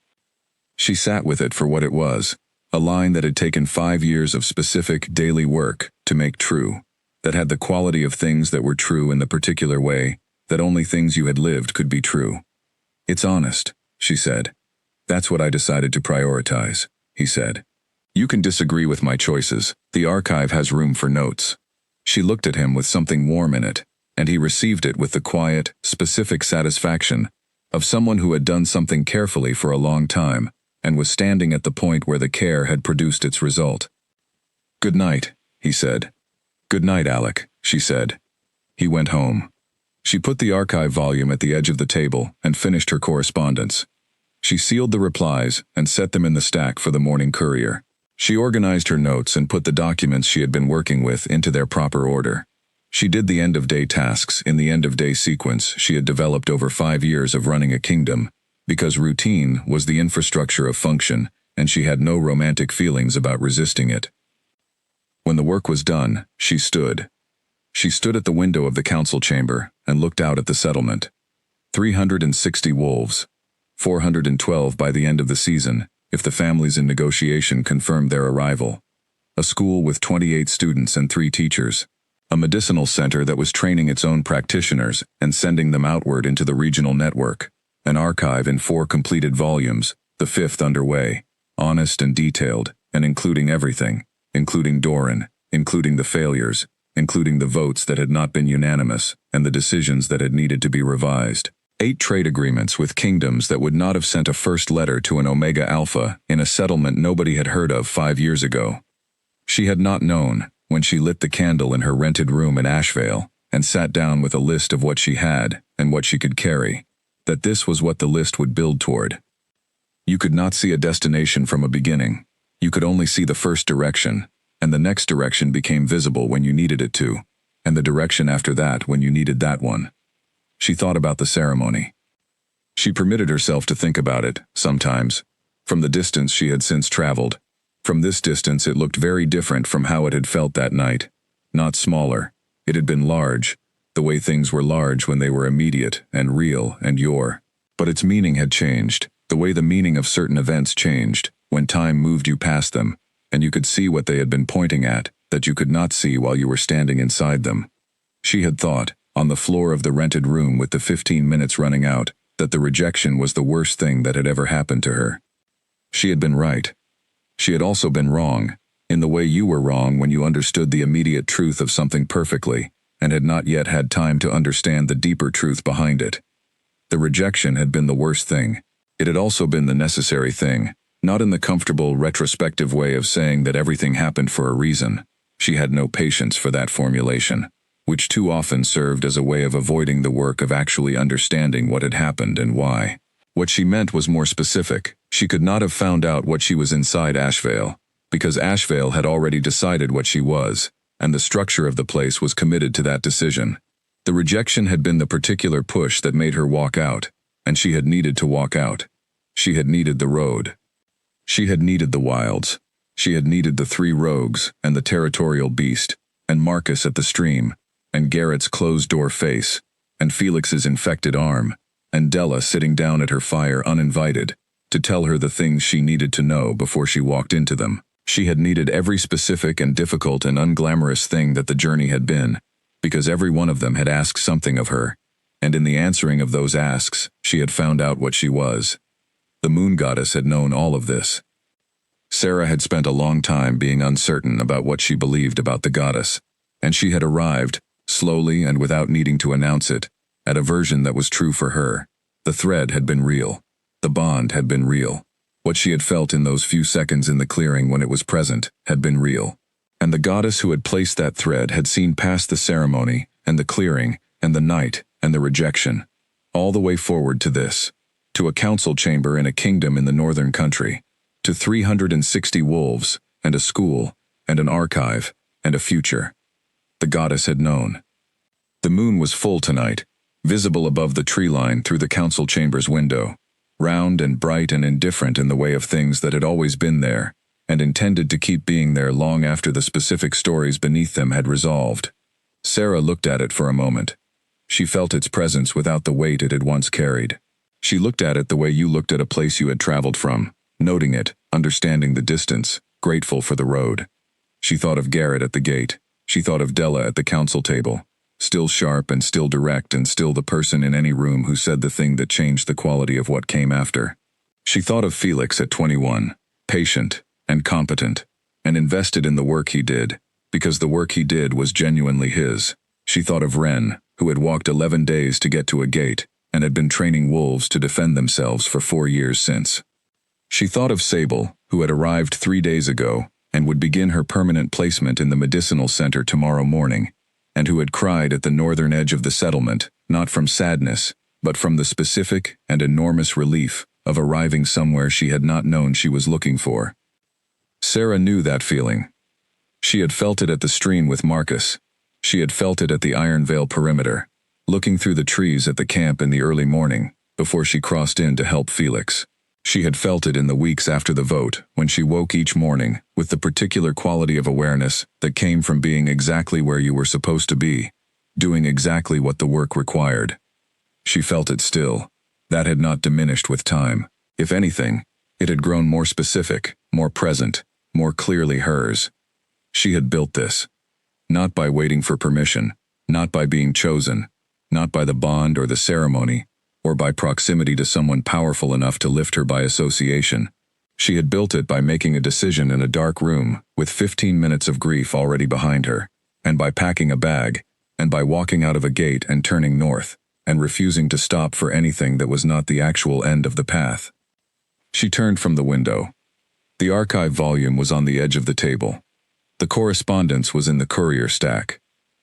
She sat with it for what it was, a line that had taken 5 years of specific daily work to make true, that had the quality of things that were true in the particular way that only things you had lived could be true. "It's honest," she said. "That's what I decided to prioritize," he said. "You can disagree with my choices. The archive has room for notes." She looked at him with something warm in it, and he received it with the quiet, specific satisfaction of someone who had done something carefully for a long time and was standing at the point where the care had produced its result. "Good night," he said. "Good night, Alec," she said. He went home. She put the archive volume at the edge of the table and finished her correspondence. She sealed the replies and set them in the stack for the morning courier. She organized her notes and put the documents she had been working with into their proper order. She did the end-of-day tasks in the end-of-day sequence she had developed over 5 years of running a kingdom, because routine was the infrastructure of function, and she had no romantic feelings about resisting it. When the work was done, she stood. She stood at the window of the council chamber and looked out at the settlement. 360 wolves. 412 by the end of the season, if the families in negotiation confirmed their arrival. A school with 28 students and 3 teachers. A medicinal center that was training its own practitioners and sending them outward into the regional network. An archive in 4 completed volumes, the 5th underway, honest and detailed, and including everything, including Doran, including the failures, including the votes that had not been unanimous, and the decisions that had needed to be revised. 8 trade agreements with kingdoms that would not have sent a first letter to an Omega Alpha in a settlement nobody had heard of 5 years ago. She had not known, when she lit the candle in her rented room in Ashvale and sat down with a list of what she had and what she could carry, that this was what the list would build toward. You could not see a destination from a beginning. You could only see the first direction, and the next direction became visible when you needed it to. and the direction after that when you needed that one. She thought about the ceremony. She permitted herself to think about it, sometimes, from the distance she had since traveled. From this distance it looked very different from how it had felt that night. Not smaller. It had been large, the way things were large when they were immediate and real and your. But its meaning had changed, the way the meaning of certain events changed, when time moved you past them, and you could see what they had been pointing at, that you could not see while you were standing inside them. She had thought, on the floor of the rented room with the 15 minutes running out, that the rejection was the worst thing that had ever happened to her. She had been right. She had also been wrong, in the way you were wrong when you understood the immediate truth of something perfectly, and had not yet had time to understand the deeper truth behind it. The rejection had been the worst thing. It had also been the necessary thing, not in the comfortable, retrospective way of saying that everything happened for a reason. She had no patience for that formulation, which too often served as a way of avoiding the work of actually understanding what had happened and why. What she meant was more specific. She could not have found out what she was inside Ashvale, because Ashvale had already decided what she was, and the structure of the place was committed to that decision. The rejection had been the particular push that made her walk out, and she had needed to walk out. She had needed the road. She had needed the wilds. She had needed the 3 rogues, and the territorial beast, and Marcus at the stream, and Garrett's closed-door face, and Felix's infected arm, and Della sitting down at her fire uninvited, to tell her the things she needed to know before she walked into them. She had needed every specific and difficult and unglamorous thing that the journey had been, because every one of them had asked something of her, and in the answering of those asks, she had found out what she was. The moon goddess had known all of this. Sarah had spent a long time being uncertain about what she believed about the goddess, and she had arrived, slowly and without needing to announce it, at a version that was true for her. The thread had been real. The bond had been real. What she had felt in those few seconds in the clearing when it was present had been real. And the goddess who had placed that thread had seen past the ceremony, and the clearing, and the night, and the rejection, all the way forward to this, to a council chamber in a kingdom in the northern country, to 360 wolves, and a school, and an archive, and a future. The goddess had known. The moon was full tonight, visible above the tree line through the council chamber's window, round and bright and indifferent in the way of things that had always been there, and intended to keep being there long after the specific stories beneath them had resolved. Sarah looked at it for a moment. She felt its presence without the weight it had once carried. She looked at it the way you looked at a place you had traveled from, noting it, understanding the distance, grateful for the road. She thought of Garrett at the gate. She thought of Della at the council table, still sharp and still direct and still the person in any room who said the thing that changed the quality of what came after. She thought of Felix at 21, patient and competent, and invested in the work he did, because the work he did was genuinely his. She thought of Wren, who had walked 11 days to get to a gate, and had been training wolves to defend themselves for 4 years since. She thought of Sable, who had arrived 3 days ago, and would begin her permanent placement in the medicinal center tomorrow morning, and who had cried at the northern edge of the settlement, not from sadness, but from the specific and enormous relief of arriving somewhere she had not known she was looking for. Sarah knew that feeling. She had felt it at the stream with Marcus. She had felt it at the Iron Vale perimeter, looking through the trees at the camp in the early morning, before she crossed in to help Felix. She had felt it in the weeks after the vote, when she woke each morning, with the particular quality of awareness that came from being exactly where you were supposed to be, doing exactly what the work required. She felt it still. That had not diminished with time. If anything, it had grown more specific, more present, more clearly hers. She had built this. Not by waiting for permission, not by being chosen, not by the bond or the ceremony, or by proximity to someone powerful enough to lift her by association. She had built it by making a decision in a dark room, with 15 minutes of grief already behind her, and by packing a bag, and by walking out of a gate and turning north, and refusing to stop for anything that was not the actual end of the path. She turned from the window. The archive volume was on the edge of the table. The correspondence was in the courier stack.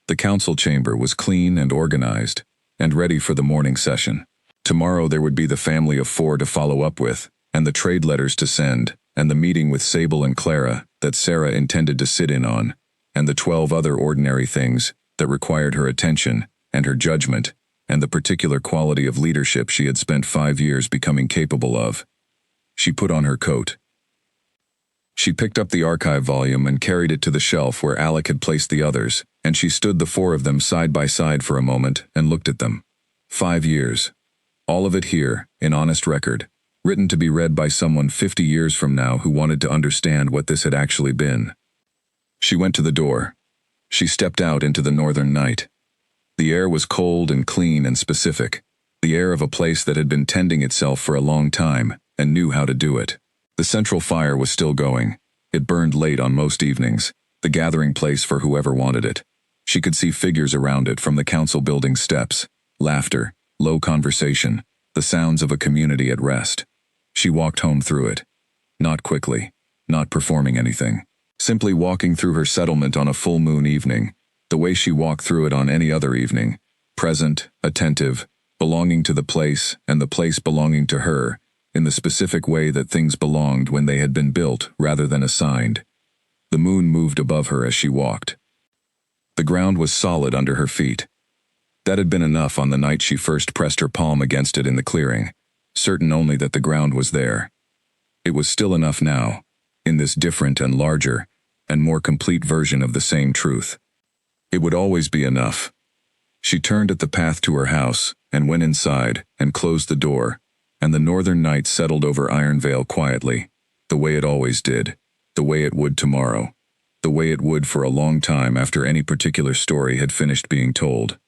The council chamber was clean and organized, and ready for the morning session. Tomorrow there would be the family of 4 to follow up with, and the trade letters to send, and the meeting with Sable and Clara that Sarah intended to sit in on, and the 12 other ordinary things, that required her attention and her judgment and the particular quality of leadership she had spent 5 years becoming capable of. She put on her coat. She picked up the archive volume and carried it to the shelf where Alec had placed the others, and she stood the 4 of them side by side for a moment and looked at them. 5 years. All of it here, in honest record, written to be read by someone 50 years from now who wanted to understand what this had actually been. She went to the door. She stepped out into the northern night. The air was cold and clean and specific, the air of a place that had been tending itself for a long time and knew how to do it. The central fire was still going. It burned late on most evenings, the gathering place for whoever wanted it. She could see figures around it from the council building steps, laughter, low conversation, the sounds of a community at rest. She walked home through it. Not quickly, not performing anything. Simply walking through her settlement on a full moon evening, the way she walked through it on any other evening, present, attentive, belonging to the place and the place belonging to her, in the specific way that things belonged when they had been built rather than assigned. The moon moved above her as she walked. The ground was solid under her feet. That had been enough on the night she first pressed her palm against it in the clearing, certain only that the ground was there. It was still enough now, in this different and larger and more complete version of the same truth. It would always be enough. She turned at the path to her house and went inside and closed the door, and the northern night settled over Ironvale quietly, the way it always did, the way it would tomorrow, the way it would for a long time after any particular story had finished being told.